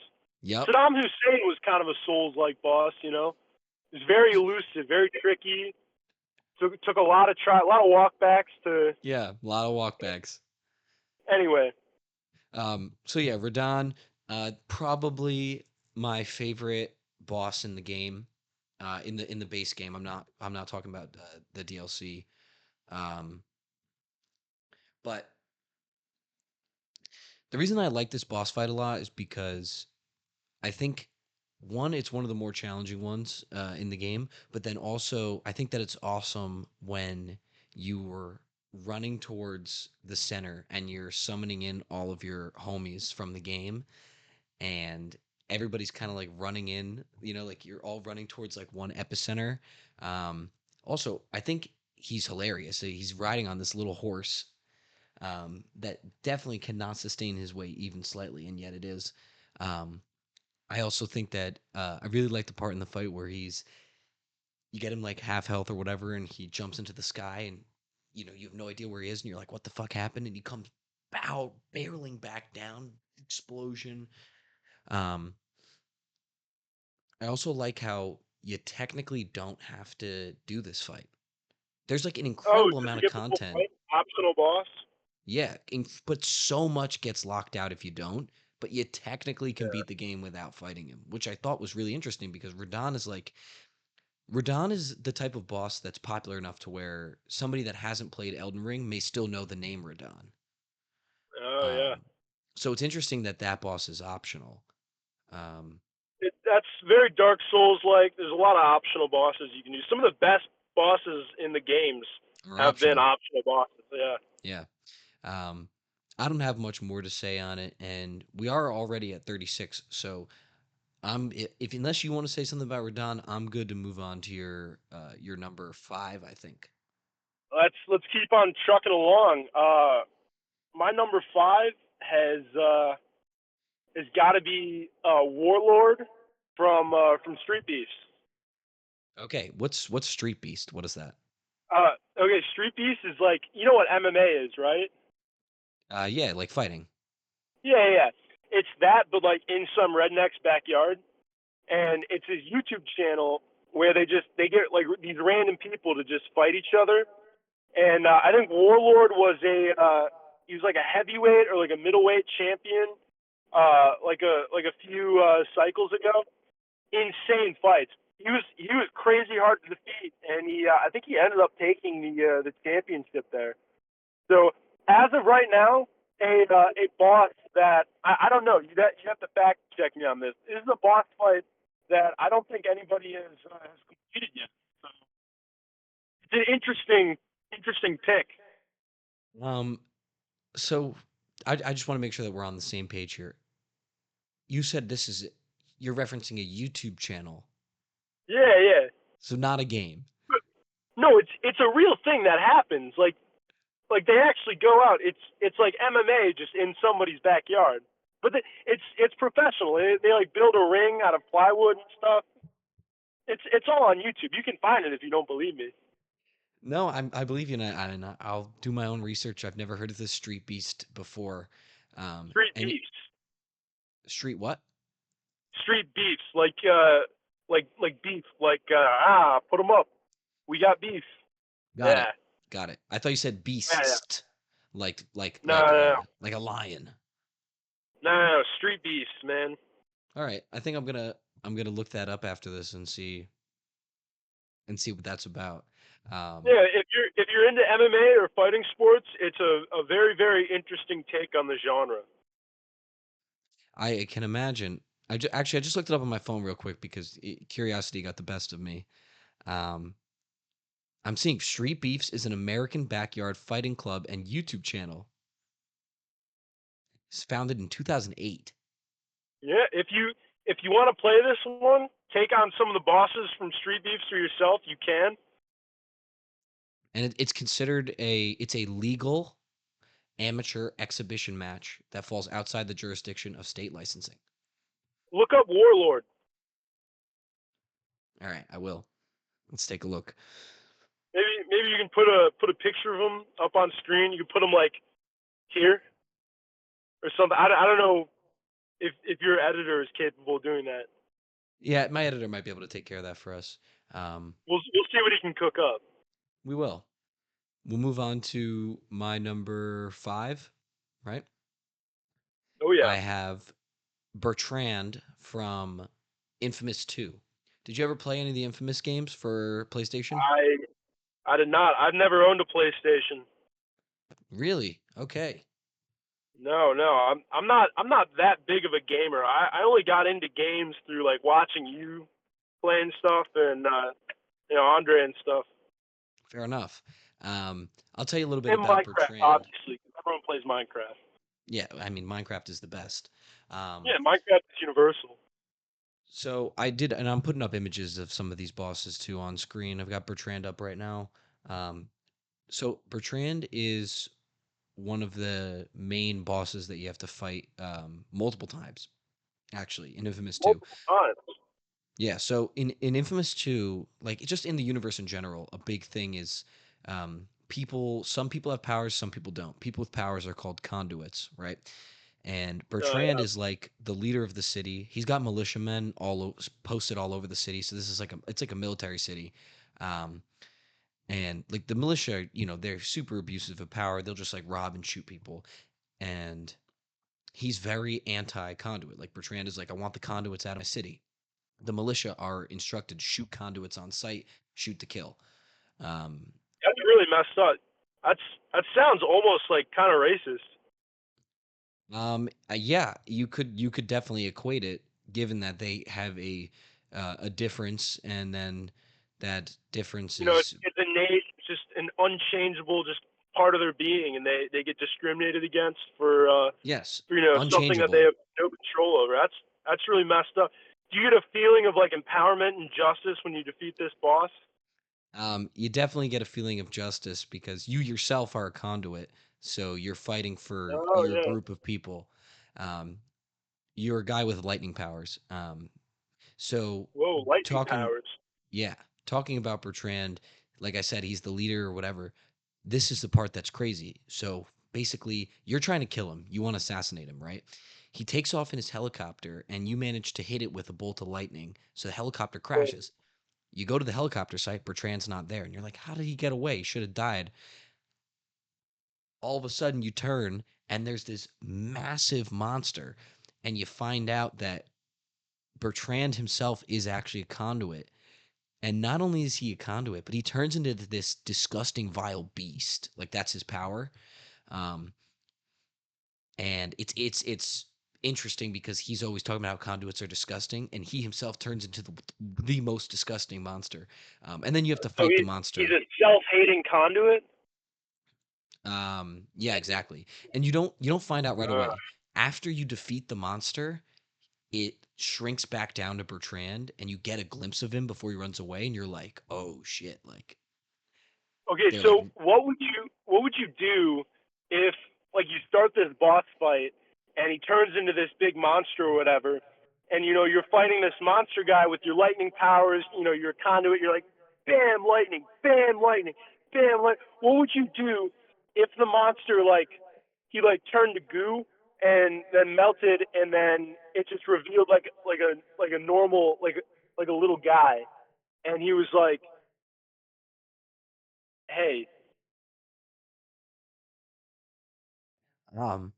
Yep. Saddam Hussein was kind of a Souls-like boss. It's very elusive, very tricky. Took a lot of walkbacks to. Yeah, a lot of walkbacks. Anyway. So yeah, Radon, probably my favorite boss in the game, in the base game. I'm not talking about the DLC. Um, but the reason I like this boss fight a lot is because I think one, it's one of the more challenging ones in the game, but then also I think that it's awesome when you were running towards the center and you're summoning in all of your homies from the game, and everybody's kind of like running in, like you're all running towards like one epicenter. Also, I think he's hilarious. He's riding on this little horse that definitely cannot sustain his weight even slightly, and yet it is. Um, I also think that I really like the part in the fight where you get him like half health or whatever, and he jumps into the sky, and you have no idea where he is, and you're like, "What the fuck happened?" And he comes barreling back down, explosion. Um, I also like how you technically don't have to do this fight. There's like an Oh, incredible did amount you of get the full content. fight? Optional boss? Yeah, but so much gets locked out if you don't. But you technically can Yeah. beat the game without fighting him, which I thought was really interesting because Radon is the type of boss that's popular enough to where somebody that hasn't played Elden Ring may still know the name Radon. Oh, yeah. Um, so it's interesting that that boss is optional. Um, That's very Dark Souls like. There's a lot of optional bosses you can use. Some of the best bosses in the games are have been optional. optional bosses. Yeah. Yeah. Um, I don't have much more to say on it, and we are already at 36. So if unless you want to say something about Radon, I'm good to move on to your number 5. I think. Let's keep on trucking along. My number 5 has got to be Warlord from Street Beast. Okay, what's Street Beast? What is that? Okay, Street Beast is like, you know what MMA is, right? Yeah, like fighting. Yeah. It's that, but like in some redneck's backyard, and it's his YouTube channel where they get like these random people to just fight each other. And I think Warlord was he was like a heavyweight or like a middleweight champion, like a few cycles ago. Insane fights. He was crazy hard to defeat, and I think he ended up taking the championship there. So as of right now, a boss that I don't know. You have to fact check me on this. This is a boss fight that I don't think anybody has completed yet. So it's an interesting pick. Um, so I just want to make sure that we're on the same page here. You said you're referencing a YouTube channel, Yeah. so not a game. No, it's a real thing that happens. Like they actually go out. It's like MMA just in somebody's backyard. But it's professional. They like build a ring out of plywood and stuff. It's all on YouTube. You can find it if you don't believe me. No, I believe you, and I'll do my own research. I've never heard of this Street Beast before. Street And beefs. Street what? Street beefs. Like beef. Put them up. We got beef. Got Yeah. it. Got it. I thought you said Yeah. beast, like like No, like no, no, uh like a lion. no. Street beefs, man. All right, I think I'm gonna look that up after this and see what that's about. Um, Yeah, if you're into MMA or fighting sports, it's a very very interesting take on the genre. I can imagine. Actually, I just looked it up on my phone real quick because curiosity got the best of me. Um, I'm seeing Street Beefs is an American backyard fighting club and YouTube channel. It's founded in 2008, Yeah, if you want to play this one, take on some of the bosses from Street Beefs for yourself. You can and it's considered it's a legal amateur exhibition match that falls outside the jurisdiction of state licensing. look up Warlord. All right, I will. Let's take a look. Maybe you can put a picture of him up on screen. You can put him like here or something. I don't know if your editor is capable of doing that. Yeah, my editor might be able to take care of that for us. Um, We'll see what he can cook up. we will. We'll move on to my number 5, right? Oh yeah. I have Bertrand from Infamous 2. Did you ever play any of the Infamous games for PlayStation? I did not. I've never owned a PlayStation. Really? Okay. No, no. I'm not that big of a gamer. I only got into games through like watching you playing stuff and Andre and stuff. Fair enough. I'll tell you a little bit And about Minecraft, Bertrand. obviously. Everyone plays Minecraft. Yeah, I mean Minecraft is the best. Um, Yeah, Minecraft is universal. so I did, and I'm putting up images of some of these bosses too on screen. I've got Bertrand up right now. Um, so Bertrand is one of the main bosses that you have to fight multiple times, actually, in Infamous 2. Multiple times. Yeah, so in Infamous 2, like just in the universe in general, a big thing is some people have powers, some people don't. People with powers are called conduits, right? And Bertrand Yeah. is like the leader of the city. He's got militiamen posted all over the city. So this is like it's like a military city. Um, and like the militia, they're super abusive of power. They'll just like rob and shoot people. And he's very anti-conduit. Like Bertrand is like, I want the conduits out of my city. The militia are instructed to shoot conduits on sight, shoot to kill. Um, That's really messed up. That sounds almost like kind of racist. yeah, you could definitely equate it, given that they have a difference, and then that difference is It's innate, just an unchangeable, just part of their being, and they get discriminated against yes, for something that they unchangeable. have no control over. That's really messed up. Do you get a feeling of like empowerment and justice when you defeat this boss? You definitely get a feeling of justice because you yourself are a conduit, so you're fighting for Oh your yeah. group of people. Um, you're a guy with lightning powers. So Whoa, lightning talking powers. Yeah, talking about Bertrand, like I said, he's the leader or whatever. This is the part that's crazy. So basically, you're trying to kill him. You want to assassinate him, right? He takes off in his helicopter, and you manage to hit it with a bolt of lightning. So the helicopter crashes. You go to the helicopter site, Bertrand's not there, and you're like, how did he get away? He should have died. All of a sudden, you turn, and there's this massive monster, and you find out that Bertrand himself is actually a conduit. And not only is he a conduit, but he turns into this disgusting, vile beast. Like that's his power. Um, and it's interesting because he's always talking about how conduits are disgusting, and he himself turns into the most disgusting monster. And then you have to So fight the he's monster. a self-hating conduit. Yeah, exactly. And you don't find out right Uh, away. After you defeat the monster, it shrinks back down to Bertrand, and you get a glimpse of him before he runs away, and you're like, oh shit! Like okay, they're like, so what would you do if like you start this boss fight and he turns into this big monster or whatever, and you're fighting this monster guy with your lightning powers, you're a conduit, you're like bam lightning, bam lightning, bam light. What would you do if the monster like he like turned to goo and then melted and then it just revealed like a normal like a little guy and he was like, hey. um,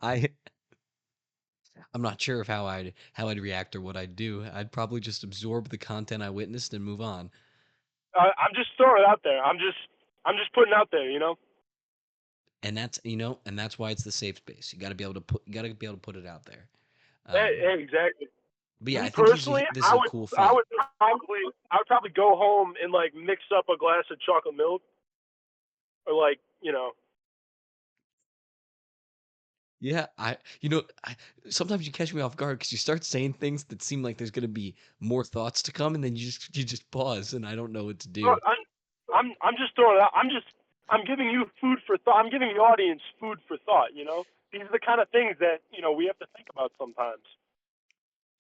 I I'm not sure of how I'd react or what I'd do. I'd probably just absorb the content I witnessed and move on. I'm just throwing it out there. I'm just putting it out there. And that's why it's the safe space. You got to be able to put it out there. Hey, Um, hey, exactly. but yeah, Me I think personally, this is a cool I fight. would probably go home and like mix up a glass of chocolate milk or like Yeah, sometimes you catch me off guard because you start saying things that seem like there's gonna be more thoughts to come, and then you just pause, and I don't know what to do. I'm just throwing it out. I'm giving you food for thought. I'm giving the audience food for thought. These are the kind of things that we have to think about sometimes.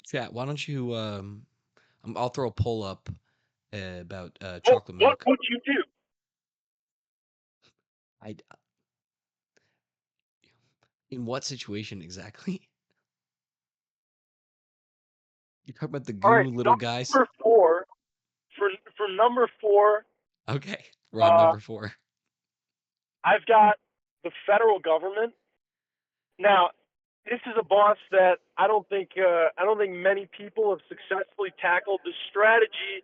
Chat, why don't you I'll throw a poll up about What chocolate what milk. would you do? I In what situation exactly? You talking about the All right, goo little guys? number 4. number 4, Okay, we're on number 4. I've got the federal government. Now, this is a boss that I don't think many people have successfully tackled. The strategy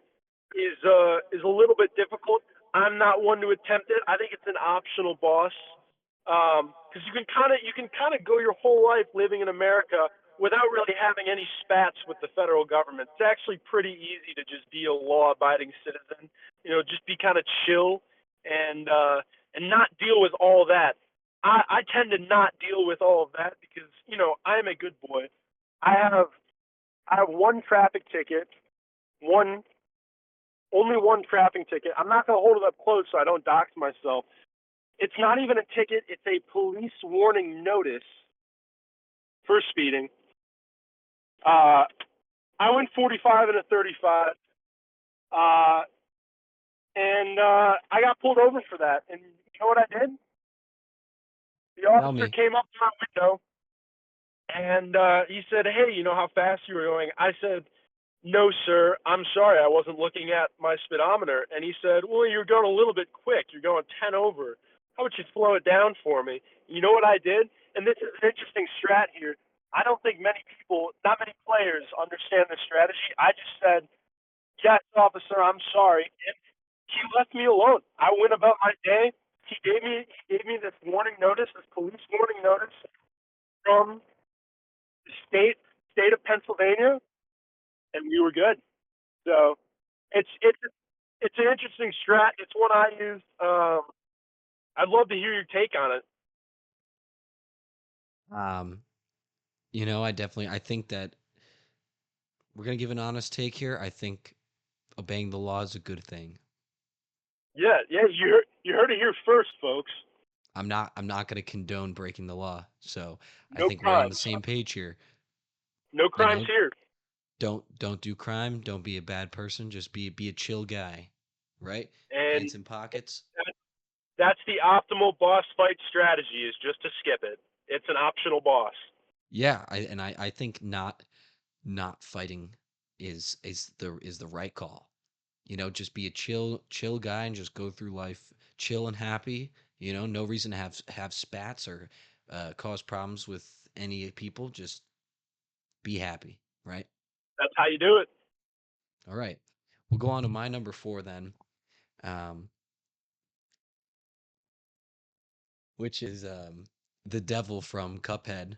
is a little bit difficult. I'm not one to attempt it. I think it's an optional boss because you can kind of go your whole life living in America without really having any spats with the federal government. It's actually pretty easy to just be a law-abiding citizen. Just be kind of chill and not deal with all that. I tend to not deal with all of that because I'm a good boy. I have one traffic ticket, only one traffic ticket. I'm not going to hold it up close so I don't dox myself. It's not even a ticket. It's a police warning notice for speeding. I went 45 and a 35, and I got pulled over for that. And you know what I did? The officer came up to my window, and he said, "Hey, you know how fast you were going?" I said, "No, sir. I'm sorry. I wasn't looking at my speedometer." And he said, "Well, you're going a little bit quick. You're going 10 over. How about you slow it down for me?" You know what I did? And this is an interesting strat here. I don't think many people, not many players, understand this strategy. I just said, "Yes, officer, I'm sorry." And he left me alone. I went about my day. He gave me this warning notice, this police warning notice from the state of Pennsylvania, and we were good. So it's an interesting strat. It's one I use. I'd love to hear your take on it. I think that we're gonna give an honest take here. I think obeying the law is a good thing. Yeah, you heard it here first, folks. I'm not gonna condone breaking the law. So I No think we're on the crimes. same page here. No You crimes know, here. don't do crime. Don't be a bad person. Just be a chill guy, right? And Hands in pockets. that's the optimal boss fight strategy, is just to skip it. It's an optional boss. Yeah, I think not fighting is the right call. Just be a chill guy and just go through life chill and happy. No reason to have spats or cause problems with any people. Just be happy, right? That's how you do it. All right, we'll go on to my number 4 then, which is the devil from Cuphead.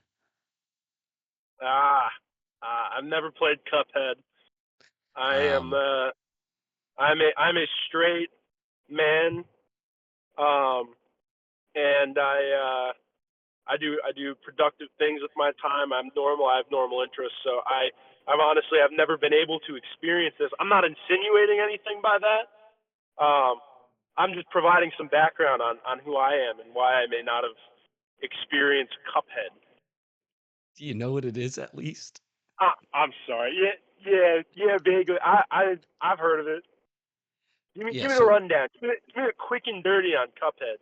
I've never played Cuphead. Um, I'm a straight man, and I do productive things with my time. I'm normal. I have normal interests. So I've never been able to experience this. I'm not insinuating anything by that. I'm just providing some background on who I am and why I may not have experienced Cuphead. do you know what it is at least? I'm sorry. Yeah, vaguely. I've heard of it. Give me Yeah. the So rundown. Give me the quick and dirty on Cuphead.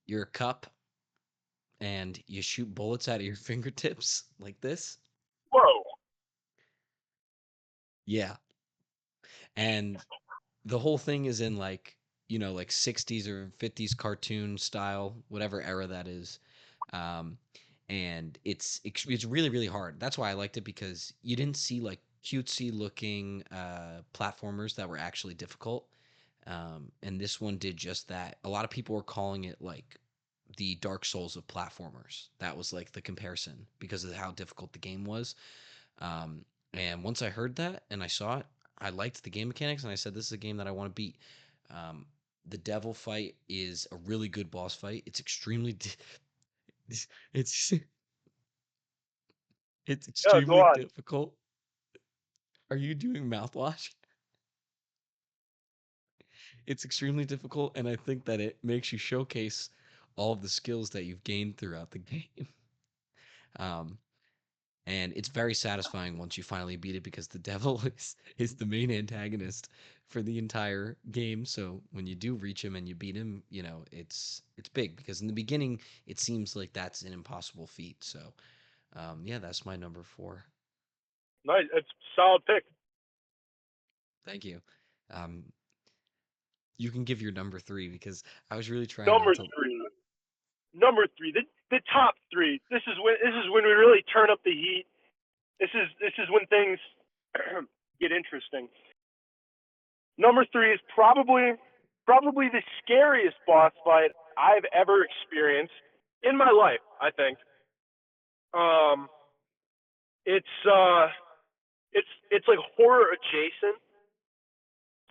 you're a cup and you shoot bullets out of your fingertips like this. Whoa. Yeah. And the whole thing is in like 60s or 50s cartoon style, whatever era that is. Um, and it's really really hard. That's why I liked it, because you didn't see like cutesy looking platformers that were actually difficult. And this one did just that. A lot of people were calling it like the Dark Souls of platformers. That was like the comparison because of how difficult the game was. Um, and once I heard that and I saw it, I liked the game mechanics, and I said, "This is a game that I want to beat." Um, the devil fight is a really good boss fight. It's extremely, it's it's Yeah, go extremely on. difficult. Are you doing mouthwash? It's extremely difficult, and I think that it makes you showcase all of the skills that you've gained throughout the game. Um, and it's very satisfying once you finally beat it, because the devil is the main antagonist for the entire game. So when you do reach him and you beat him, it's big, because in the beginning it seems like that's an impossible feat. So yeah, that's my number 4. Nice. It's a solid pick. Thank you. Um, you can give your number three because I was really trying not Number to. three. Number three. The top three. This is when we really turn up the heat. This is when things get interesting. Number three is probably the scariest boss fight I've ever experienced in my life. I think. Um, it's like horror adjacent.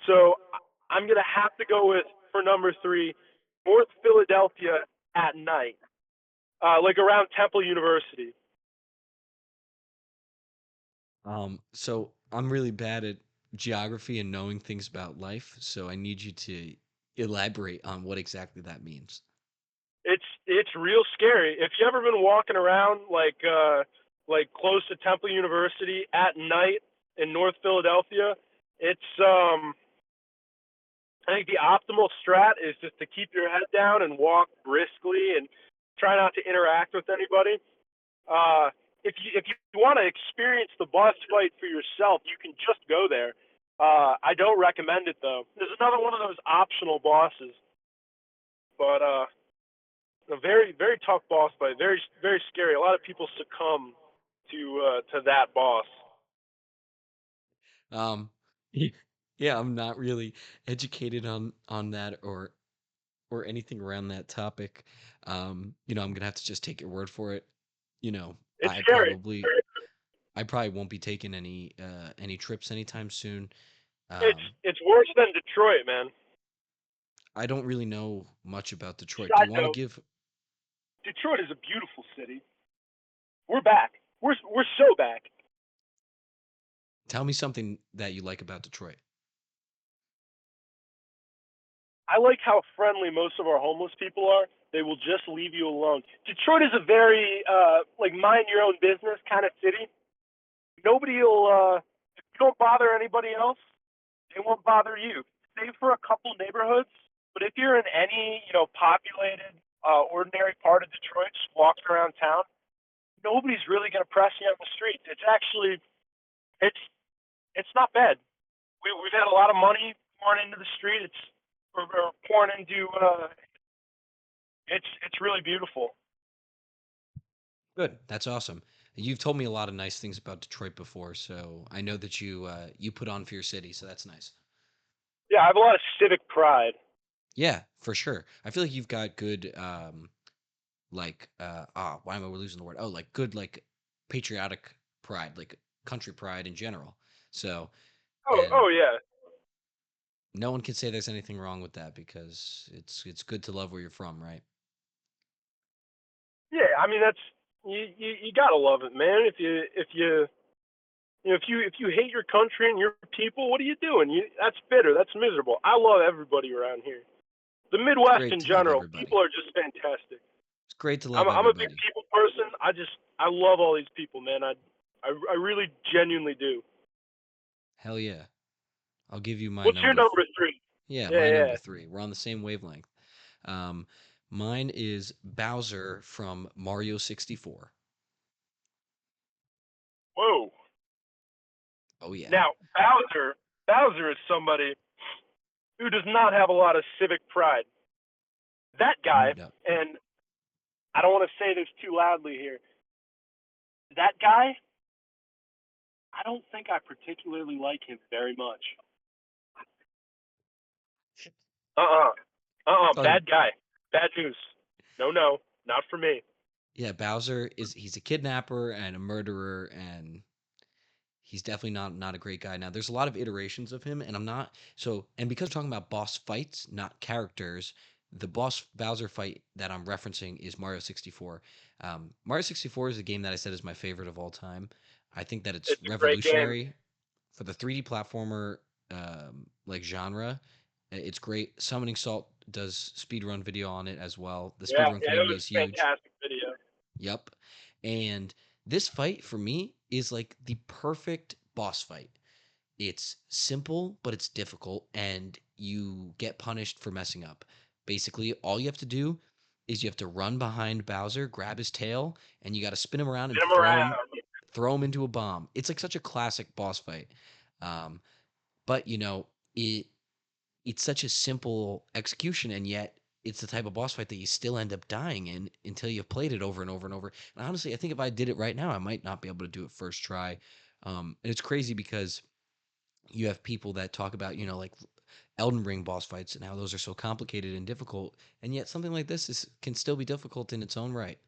So I'm gonna have to go with for number three, North Philadelphia at night, like around Temple University. So I'm really bad at geography and knowing things about life, so I need you to elaborate on what exactly that means. It's real scary. If you ever been walking around like close to Temple University at night in North Philadelphia, it's I think the optimal strat is just to keep your head down and walk briskly and try not to interact with anybody. If you want to experience the boss fight for yourself, you can just go there. I don't recommend it though. There's another one of those optional bosses, but a very very tough boss fight. Very very scary. A lot of people succumb to that boss. Um, yeah, I'm not really educated on that or anything around that topic. I'm gonna have to just take your word for it. You know, It's I scary. probably I probably won't be taking any trips anytime soon. It's Um, it's worse than Detroit, man. I don't really know much about Detroit. Do you Side want to note: give Detroit is a beautiful city. We're back. We're so back. tell me something that you like about Detroit? I like how friendly most of our homeless people are. They will just leave you alone. Detroit is a very like mind your own business kind of city. Nobody will if you don't bother anybody else, they won't bother you. Save for a couple neighborhoods, but if you're in any populated ordinary part of Detroit, just walking around town, nobody's really going to press you on the streets. It's actually it's it's not bad. We've had a lot of money pouring into the street. We're pouring into it's really beautiful. Good. That's awesome. You've told me a lot of nice things about Detroit before, so I know that you put on for your city, so that's nice. Yeah, I have a lot of civic pride. Yeah, for sure. I feel like you've got good why am I losing the word? Oh, like good patriotic pride, like country pride in general. So, Oh and yeah, no one can say there's anything wrong with that because it's good to love where you're from, right? yeah. I mean that's you gotta love it, man. If you hate your country and your people, what are you doing? That's bitter. That's miserable. I love everybody around here. The It's Midwest great in to love general, people everybody. are just fantastic. It's great to I'm love I'm a big everybody. people person. I love all these people, man. I really genuinely do. Hell yeah. I'll give you my What's your number. number three? Yeah, Yeah, my yeah. number three. We're on the same wavelength. Um, Mine is Bowser from Mario 64. Whoa. Oh yeah. Now Bowser is somebody who does not have a lot of civic pride. That guy, No. and I don't want to say this too loudly here. That guy, I don't think I particularly like him very much. Uh-uh. Oh Bad guy. Bad news. No, no, not for me. yeah, Bowser he's a kidnapper and a murderer and he's definitely not a great guy. Now, there's a lot of iterations of him, and I'm not so. And because we're talking about boss fights, not characters, the boss Bowser fight that I'm referencing is Mario 64. Mario 64 is a game that I said is my favorite of all time. I think that it's It's a great game. revolutionary for the 3D platformer like genre. It's great. Summoning Salt does speedrun video on it as well. The Yeah, speedrun yeah, it community was is a huge. fantastic video. Yep. And this fight for me is like the perfect boss fight. It's simple, but it's difficult, and you get punished for messing up. Basically, all you have to do is you have to run behind Bowser, grab his tail, and you got to spin him around and Spin him around. throw him into a bomb. It's like such a classic boss fight. Um, but it's such a simple execution, and yet it's the type of boss fight that you still end up dying in until you've played it over and over and over. And honestly, I think if I did it right now, I might not be able to do it first try. And it's crazy because you have people that talk about, like Elden Ring boss fights and how those are so complicated and difficult, and yet something like this can still be difficult in its own right.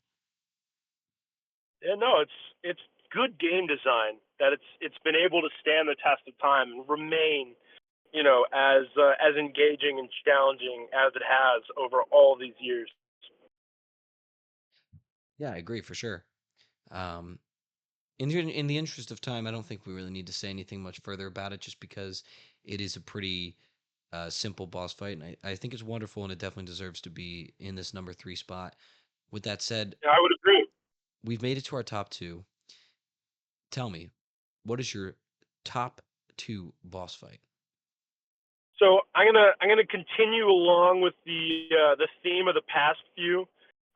Yeah, no, it's good game design that it's been able to stand the test of time and remain, as engaging and challenging as it has over all these years. Yeah, I agree for sure. Um, in the interest of time, I don't think we really need to say anything much further about it, just because it is a pretty simple boss fight, and I think it's wonderful, and it definitely deserves to be in this number 3 spot. With that said, Yeah, I would agree. we've made it to our top 2. Tell me, what is your top 2 boss fight? So I'm gonna continue along with the theme of the past few,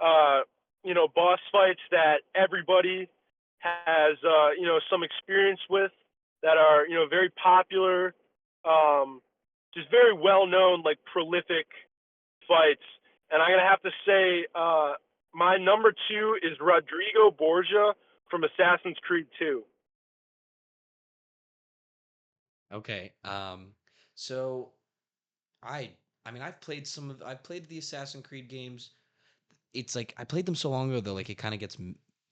boss fights that everybody has some experience with, that are very popular, just very well known, like prolific fights. And I'm gonna have to say, my number 2 is Rodrigo Borgia from Assassin's Creed 2. Okay. So I I mean I've played the Assassin's Creed games. It's like I played them so long ago that like it kind of gets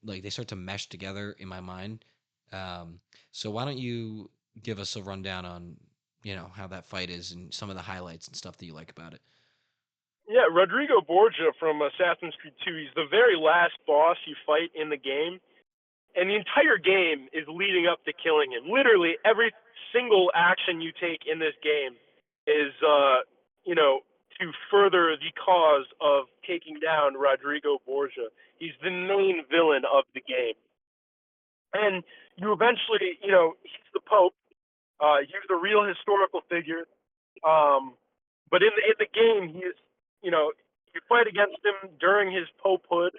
like they start to mesh together in my mind. Um, so why don't you give us a rundown on how that fight is and some of the highlights and stuff that you like about it? Yeah, Rodrigo Borgia from Assassin's Creed 2. He's the very last boss you fight in the game, and the entire game is leading up to killing him. Literally every single action you take in this game is, to further the cause of taking down Rodrigo Borgia. He's the main villain of the game, and you eventually, he's the Pope. He's the real historical figure. But in the game, you fight against him during his popehood,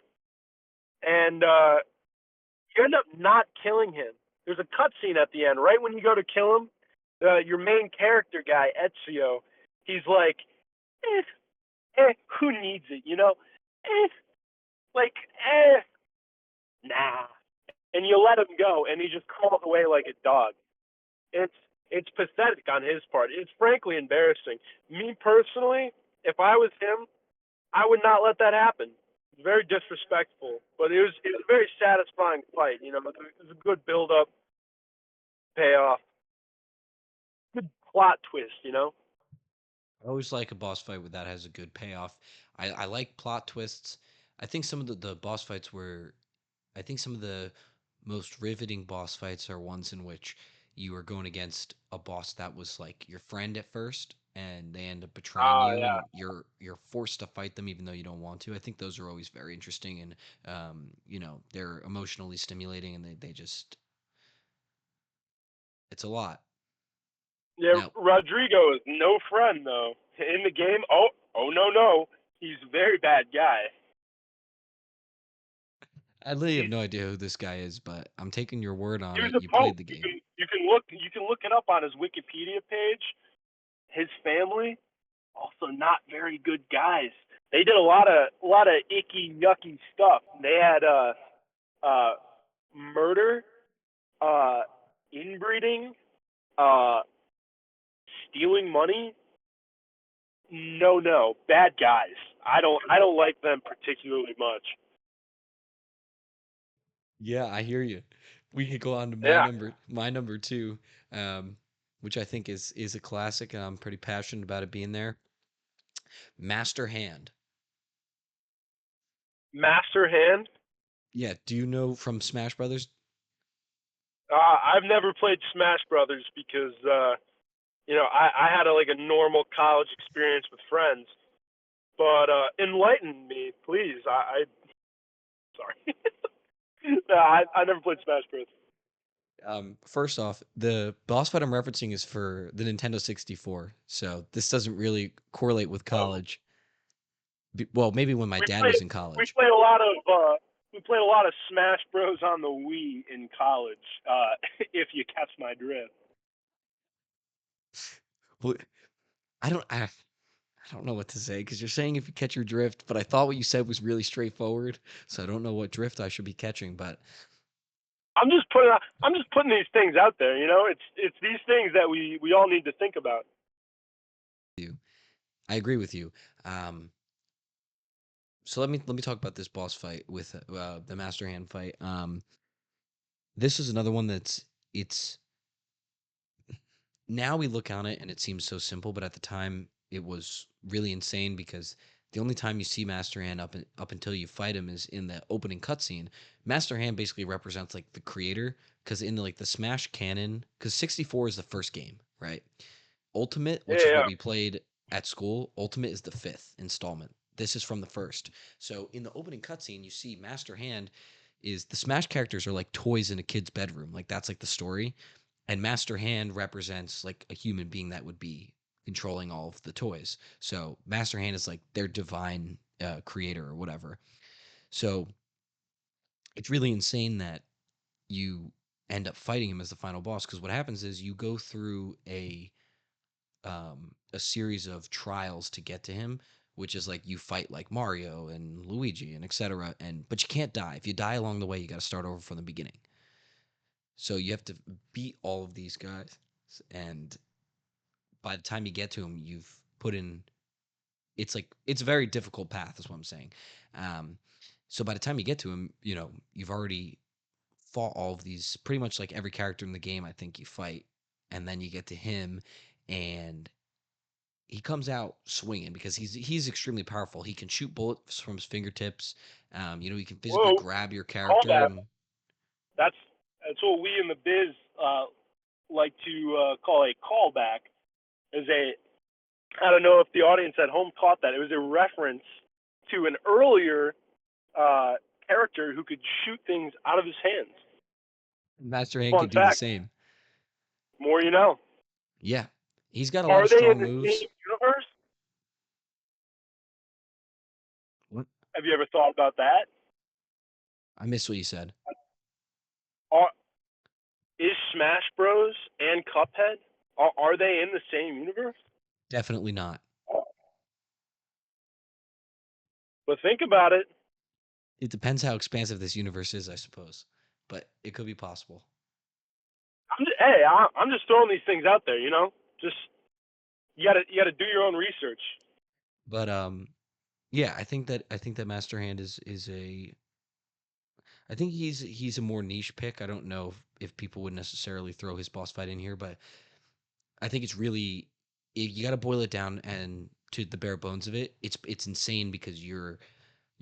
and you end up not killing him. There's a cutscene at the end, right when you go to kill him. Your main character guy, Ezio, he's like, who needs it, Eh, like, nah. And you let him go, and he just crawls away like a dog. It's it's pathetic on his part. It's frankly embarrassing. Me personally, if I was him, I would not let that happen. It's very disrespectful, but it was a very satisfying fight. It was a good build up, payoff, good plot twist. I always like a boss fight that has a good payoff. I like plot twists. I think some of the boss fights were I think some of the most riveting boss fights are ones in which you are going against a boss that was like your friend at first and they end up betraying Ah, you yeah, and you're forced to fight them even though you don't want to. I think those are always very interesting and they're emotionally stimulating and they just it's a lot. yeah. Now, Rodrigo is no friend though in the game. Oh no no, he's a very bad guy. I really have He's no idea who this guy is, but I'm taking your word on he was it. a You pope. played the You game. can you can look it up on his Wikipedia page. His family also not very good guys. They did a lot of icky, yucky stuff. They had uh, murder, uh, inbreeding, uh, stealing money. No, no, bad guys. I don't like them particularly much. Yeah, I hear you. We could go on to Yeah, my number 2, um, which I think is a classic, and I'm pretty passionate about it being there. Master Hand. Master Hand. Yeah, do you know from Smash Brothers? I've never played Smash Brothers because I had like a normal college experience with friends. But enlighten me, please. I sorry. No, I never played Smash Bros. First off, the boss fight I'm referencing is for the Nintendo 64, so this doesn't really correlate with Oh, college. Well, maybe when my we dad played was in we college. played a lot of Smash Bros on the Wii in college. If you catch my drift. Well, I don't know what to say because you're saying if you catch your drift, but I thought what you said was really straightforward, so I don't know what drift I should be catching. But I'm just putting these things out there. It's these things that we all need to think about. I agree with you. So let me talk about this boss fight with the Master Hand fight. This is another one it's now we look on it and it seems so simple, but at the time it was really insane because the only time you see Master Hand up until you fight him is in the opening cutscene. Master Hand basically represents like the creator because in the Smash canon, because 64 is the first game, right? Ultimate, which is what Yeah. we played at school, Ultimate is the fifth installment. This is from the first. So in the opening cutscene, you see Master Hand is the Smash characters are like toys in a kid's bedroom. Like that's like the story. And Master Hand represents like a human being that would be controlling all of the toys. So Master Hand is like their divine creator or whatever. So it's really insane that you end up fighting him as the final boss because what happens is you go through a series of trials to get to him, which is like you fight like Mario and Luigi and etc. And but you can't die. If you die along the way, you got to start over from the beginning. So you have to beat all of these guys, and by the time you get to him, you've put in. It's a very difficult path. Is what I'm saying. Um, so by the time you get to him, you've already fought all of these. Pretty much like every character in the game, I think you fight, and then you get to him, and he comes out swinging because he's extremely powerful. He can shoot bullets from his fingertips. He can physically Whoa, grab your call character that. and That's what we in the biz like to call a callback. I don't know if the audience at home caught that. It was a reference to an earlier character who could shoot things out of his hands. Master Hand Fun could do the fact. same. More you know. Yeah, he's got a lot Are of they in strong the moves. same universe? What? Have you ever thought about that? I missed what you said. Are, is Smash Bros. And Cuphead, are they in the same universe? Definitely not. But think about it. It depends how expansive this universe is, I suppose, but it could be possible. I'm just throwing these things out there. Just you gotta do your own research. But yeah, I think that Master Hand is a. I think he's a more niche pick. I don't know if people would necessarily throw his boss fight in here, but I think it's really you got to boil it down and to the bare bones of it. It's insane because you're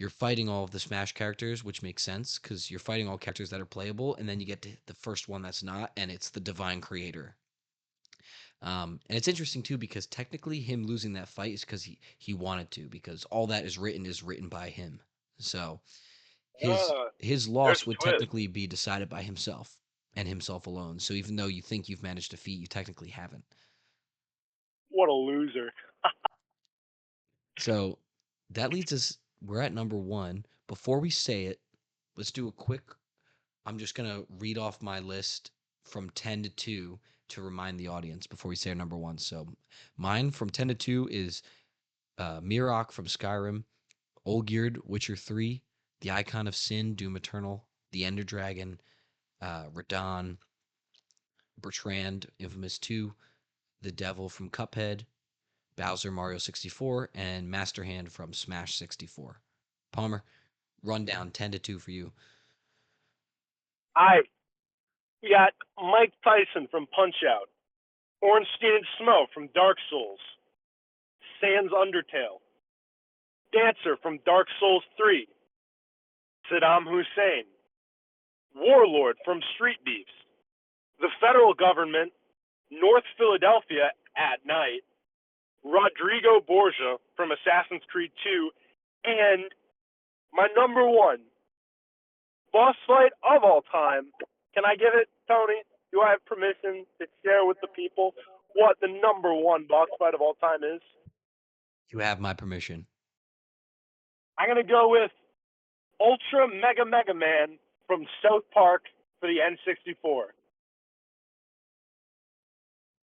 fighting all of the Smash characters, which makes sense because you're fighting all characters that are playable, and then you get to the first one that's not, and it's the Divine Creator. And it's interesting too because technically him losing that fight is because he wanted to because all that is written by him. So his There's loss a would twist. technically be decided by himself and himself alone. So even though you think you've managed to defeat, you technically haven't. What a loser. So that leads us. We're at number one. Before we say it, let's do a quick. I'm just gonna read off my list from 10 to 2 to remind the audience before we say our number one. So mine from 10 to 2 is Mirok from Skyrim, Olgierd, Witcher 3, the Icon of Sin, Doom Eternal, the Ender Dragon, Radon, Bertrand, Infamous 2, the Devil from Cuphead, Bowser Mario 64, and Master Hand from Smash 64. Palmer, rundown 10 to 2 for you. We got Mike Tyson from Punch Out, Ornstein and Smoke from Dark Souls, Sans Undertale, Dancer from Dark Souls 3, Saddam Hussein, Warlord from Street Beefs, the federal government, North Philadelphia at night, Rodrigo Borgia from Assassin's Creed 2, and my number one boss fight of all time. Can I give it, Tony? Do I have permission to share with the people what the number one boss fight of all time is? You have my permission. I'm going to go with Ultra Mega Mega Man from South Park for the N64.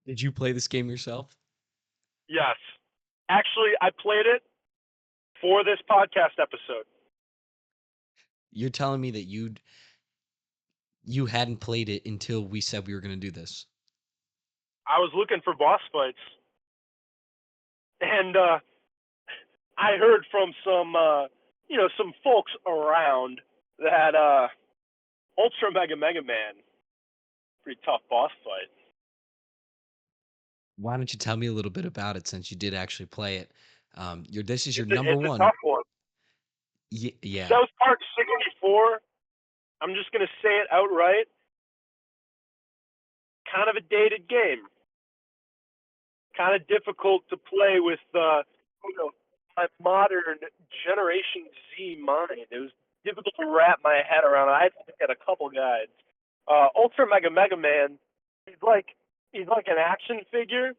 Did you play this game yourself? Yes. Actually, I played it for this podcast episode. You're telling me that you hadn't played it until we said we were going to do this. I was looking for boss fights, and I heard from some some folks around that Ultra Mega Man, pretty tough boss fight. Why don't you tell me a little bit about it since you did actually play it? This is your It's number a one. tough one. Yeah. South Park 64. I'm just gonna say it outright. Kind of a dated game. Kind of difficult to play with my modern Generation Z mind. It was difficult to wrap my head around. I had to look at a couple guides. Ultra Mega Man, he's like an action figure,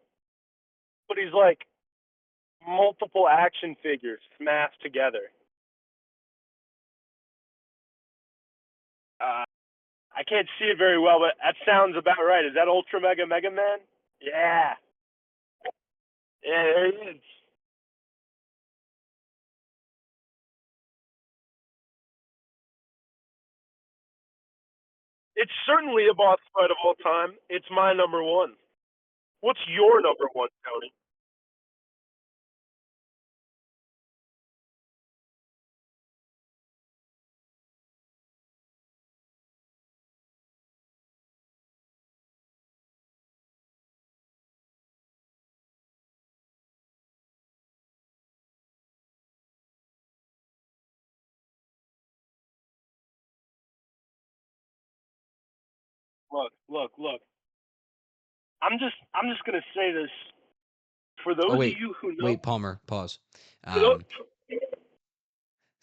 but he's like multiple action figures smashed together. I can't see it very well, but that sounds about right. Is that Ultra Mega Man? Yeah. Yeah, there he is. It's certainly a boss fight of all time. It's my number one. What's your number one, Tony? Look. I'm just gonna say this for those Oh of wait, you who know. wait, Palmer, pause.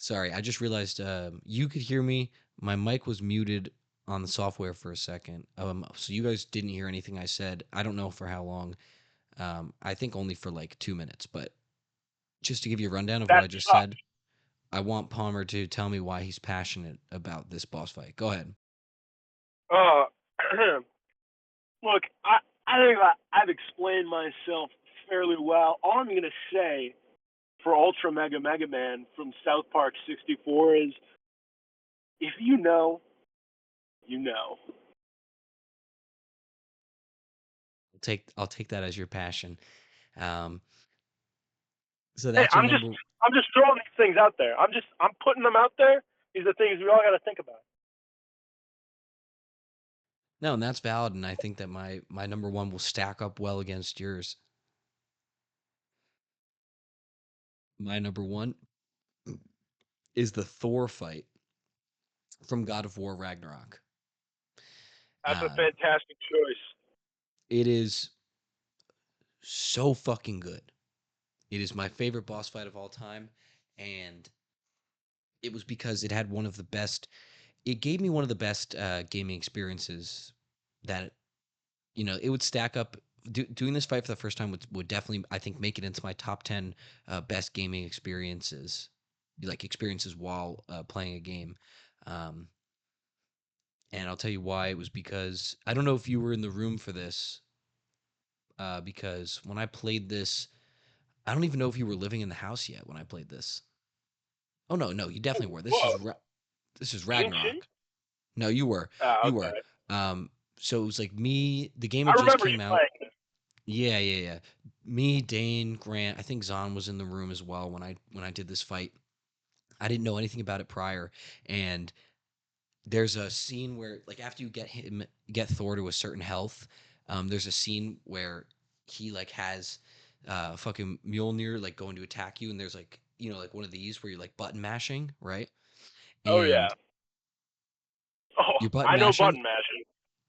Sorry, I just realized you could hear me. My mic was muted on the software for a second. So you guys didn't hear anything I said. I don't know for how long. I think only for like 2 minutes. But just to give you a rundown of what That I just sucks. said, I want Palmer to tell me why he's passionate about this boss fight. Go ahead. Look, I think I've explained myself fairly well. All I'm gonna say for Ultra Mega Man from South Park 64 is, if you know, you know. I'll take that as your passion. So Hey, that's your number. I'm just throwing these things out there. I'm putting them out there. These are things we all got to think about. No, and that's valid, and I think that my number one will stack up well against yours. My number one is the Thor fight from God of War Ragnarok. That's a Uh, fantastic choice. it is so fucking good. It is my favorite boss fight of all time, and it was because it had one of the best. It gave me one of the best gaming experiences that it would stack up. Doing this fight for the first time would definitely, I think, make it into my top 10 best gaming experiences, like experiences while playing a game. Um, and I'll tell you why. It was because I don't know if you were in the room for this, because when I played this, I don't even know if you were living in the house yet when I played this. Oh no, you definitely were. This is Whoa, this is Shang-Chi? Ragnarok. No, you were. You were. Okay. So it was like me. The game I had just remember you came out. playing this. Yeah. Me, Dane, Grant. I think Zahn was in the room as well when I did this fight. I didn't know anything about it prior, and there's a scene where, like, after you get Thor to a certain health, there's a scene where he like has fucking Mjolnir like going to attack you, and there's like like one of these where you're like button mashing, right? Oh yeah. And Oh, you're button I know mashing, button mashing.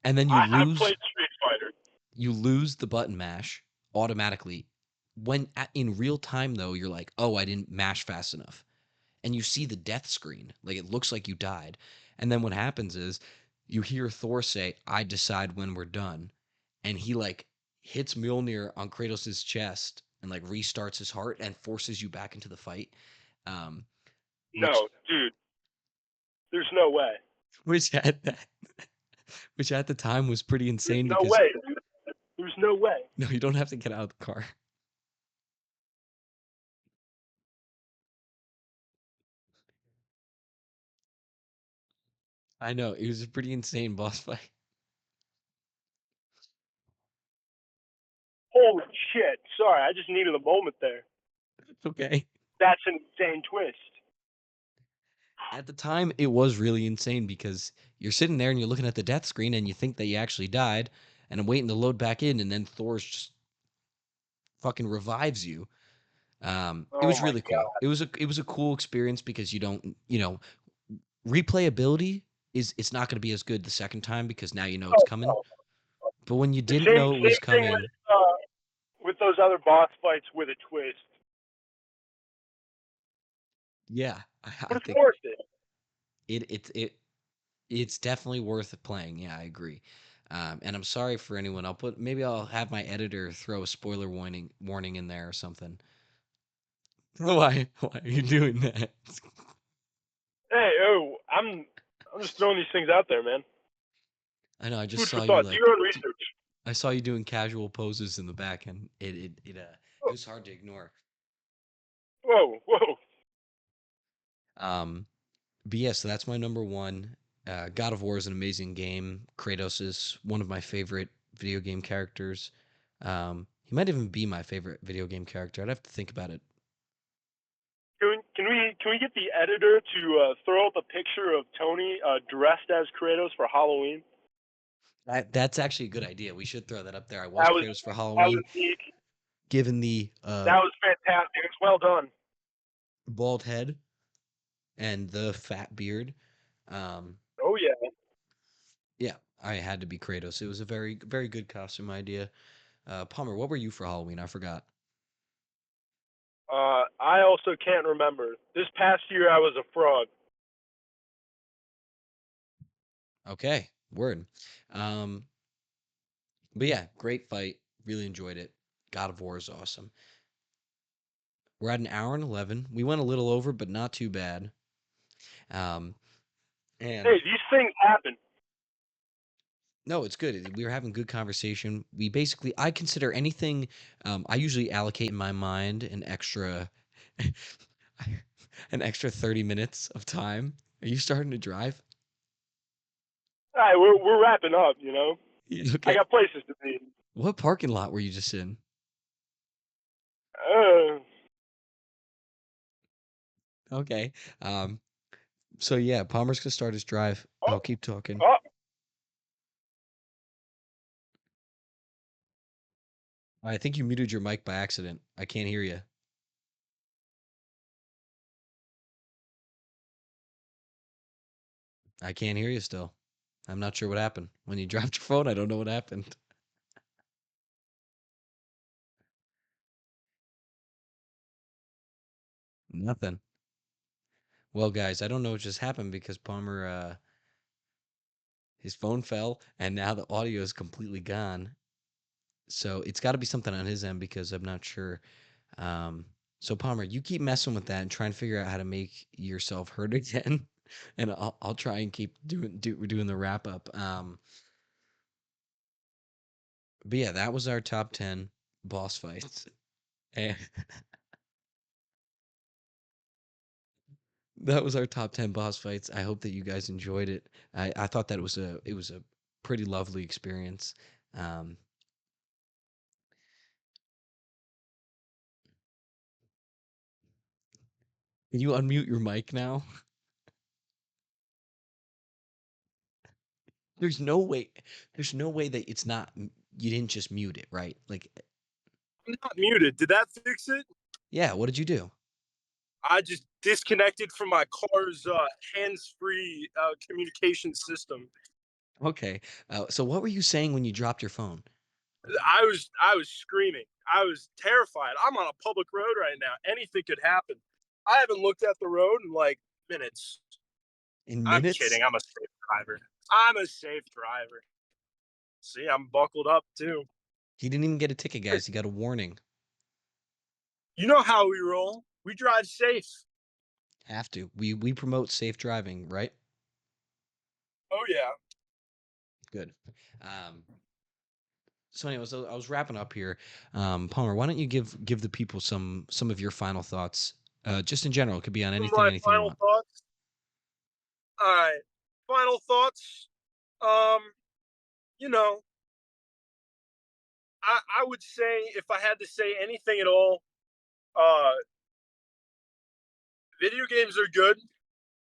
and then I've played Street Fighter. you lose the button mash automatically. In real time though, you're like, oh, I didn't mash fast enough, and you see the death screen, like it looks like you died. And then what happens is you hear Thor say, I decide when we're done, and he like hits Mjolnir on Kratos' chest and like restarts his heart and forces you back into the fight. um which No, dude. There's no way. which at that which at the time was pretty There's insane no because way. There's no way. no, you don't have to get out of the car. I know it was a pretty insane boss fight. Holy shit! Sorry, I just needed a moment there. Okay. That's an insane twist. At the time, it was really insane because you're sitting there and you're looking at the death screen and you think that you actually died, and I'm waiting to load back in, and then Thor's just fucking revives you. It Oh was my really cool. god. It was a cool experience because you don't, replayability is it's not going to be as good the second time because now you know it's Oh, coming. no. But when you The didn't same know it was same thing coming, with those other boss fights with a twist. yeah, I But it's think worth it. it's definitely worth playing. Yeah, I agree. And I'm sorry for anyone. Maybe I'll have my editor throw a spoiler warning in there or something. Why are you doing that? Hey, I'm just throwing these things out there, man. I know. I just Food for saw you thought. Do your own d- research. I saw you doing casual poses in the back, and it Oh, was hard to ignore. whoa, whoa. Um, but yeah, so that's my number one. God of War is an amazing game. Kratos is one of my favorite video game characters. He might even be my favorite video game character. I'd have to think about it. Can we get the editor to throw up a picture of Tony dressed as Kratos for Halloween? That's actually a good idea. We should throw that up there. I was That was Kratos for that was Halloween, neat. given the That was fantastic. It's well done. bald head and the fat beard. Um, Oh yeah. yeah, I had to be Kratos. It was a very, very good costume idea. Palmer, what were you for Halloween? I forgot. I also can't remember. This past year I was a frog. Okay, word. Um, but yeah, great fight. Really enjoyed it. God of War is awesome. We're at an hour and 11. We went a little over, but not too bad. Um, Hey, and these things happen. no, it's good. We were having good conversation. I consider anything, I usually allocate in my mind an extra 30 minutes of time. Are you starting to drive? All right, we're wrapping up. You know, I Okay. got places to be. What parking lot were you just in? Uh, Okay. Um, so yeah, Palmer's gonna start his drive. oh, I'll keep talking. oh, I think you muted your mic by accident. I can't hear you. I can't hear you still. I'm not sure what happened. When you dropped your phone, I don't know what happened. Nothing. Well, guys, I don't know what just happened because Palmer, his phone fell and now the audio is completely gone. So it's got to be something on his end because I'm not sure. Um, so Palmer, you keep messing with that and try and figure out how to make yourself heard again, and I'll try and keep doing the wrap up. But yeah, that was our top 10 boss fights. And that was our top 10 boss fights. I hope that you guys enjoyed it. I thought that it was a pretty lovely experience. Um, can you unmute your mic now? There's no way. There's no way that it's not. You didn't just mute it, right? Like, I'm not muted. Did that fix it? yeah. What did you do? I just disconnected from my car's hands-free communication system. Okay. So what were you saying when you dropped your phone? I was screaming. I was terrified. I'm on a public road right now. Anything could happen. I haven't looked at the road in like minutes. In I'm minutes? kidding. I'm a safe driver. I'm a safe driver. See, I'm buckled up too. He didn't even get a ticket, guys. He got a warning. You know how we roll. We drive safe. Have to. We promote safe driving, right? Oh yeah. Good. Um, so anyways, I was wrapping up here. Palmer, why don't you give the people some of your final thoughts? Just in general, it could be on Some of anything, my anything you final want. thoughts. All right. final thoughts. Um, you know, I would say if I had to say anything at all, uh, video games are good.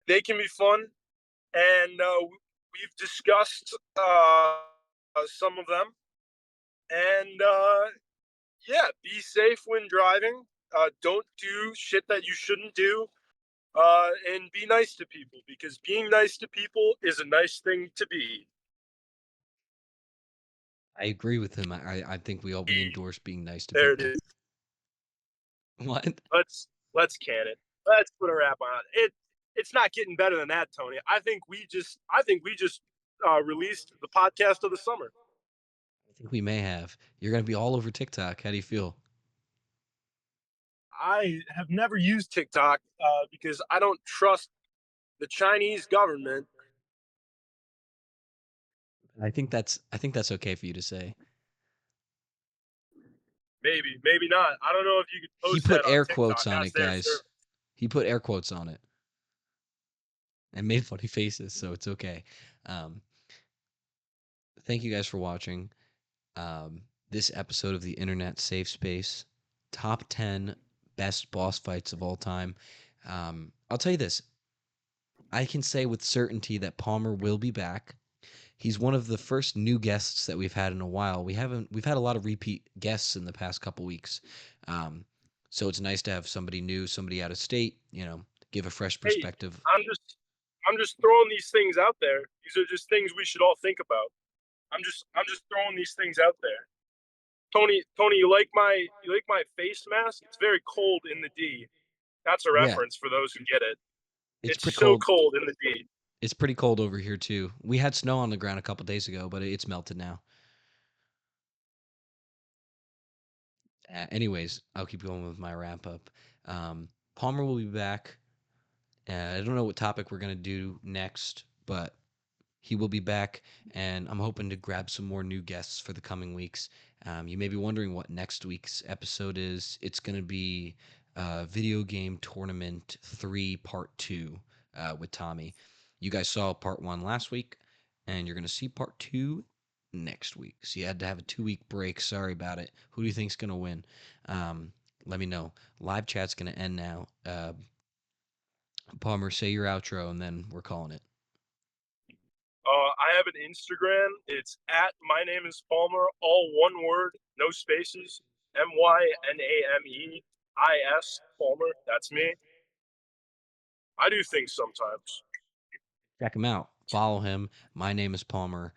They can be fun, and we've discussed some of them. And yeah, be safe when driving. Don't do shit that you shouldn't do. And be nice to people, because being nice to people is a nice thing to be. I agree with him. I think we endorse being nice to There it people. is. What? Let's can it. Let's put a wrap on it. It's not getting better than that, Tony. I think we just released the podcast of the summer. I think we may have. You're gonna be all over TikTok. How do you feel? I have never used TikTok because I don't trust the Chinese government. I think that's okay for you to say. Maybe not. I don't know if you could He post put that on air TikTok. quotes on That's it, their guys. service. He put air quotes on it and made funny faces, so it's okay. Um, thank you guys for watching this episode of the Internet Safe Space. Top 10 best boss fights of all time. I'll tell you this. I can say with certainty that Palmer will be back. He's one of the first new guests that we've had in a while. We've had a lot of repeat guests in the past couple weeks. Um, so it's nice to have somebody new, somebody out of state, give a fresh Hey, perspective. I'm just throwing these things out there. These are just things we should all think about. I'm just throwing these things out there. Tony, you like my face mask? It's very cold in the D. That's a Yeah, reference for those who get it. it's It's pretty so cold. cold in the D. It's pretty cold over here too. We had snow on the ground a couple days ago, but it's melted now. Anyways, I'll keep going with my wrap up. Palmer will be back. I don't know what topic we're gonna do next, but he will be back, and I'm hoping to grab some more new guests for the coming weeks. You may be wondering what next week's episode is. It's going to be Video Game Tournament 3 Part 2 with Tommy. You guys saw Part 1 last week, and you're going to see Part 2 next week. So you had to have a 2-week break. Sorry about it. Who do you think's going to win? Let me know. Live chat's going to end now. Palmer, say your outro, and then we're calling it. I have an Instagram. It's at my name is Palmer, all one word, no spaces. MYNAMEIS Palmer. That's me. I do things sometimes. Check him out. Follow him. My name is Palmer.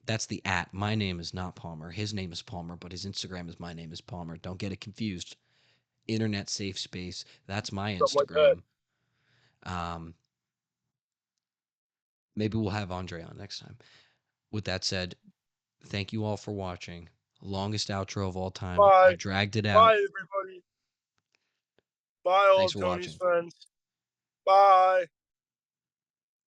That's the at. My name is not Palmer. His name is Palmer, but his Instagram is my name is Palmer. Don't get it confused. Internet safe space. That's my Something like that. Instagram. Um, maybe we'll have Andre on next time. With that said, thank you all for watching. Longest outro of all time. I Bye. dragged it out. Bye, everybody. Bye, all Thanks of for Tony's watching. friends. Bye.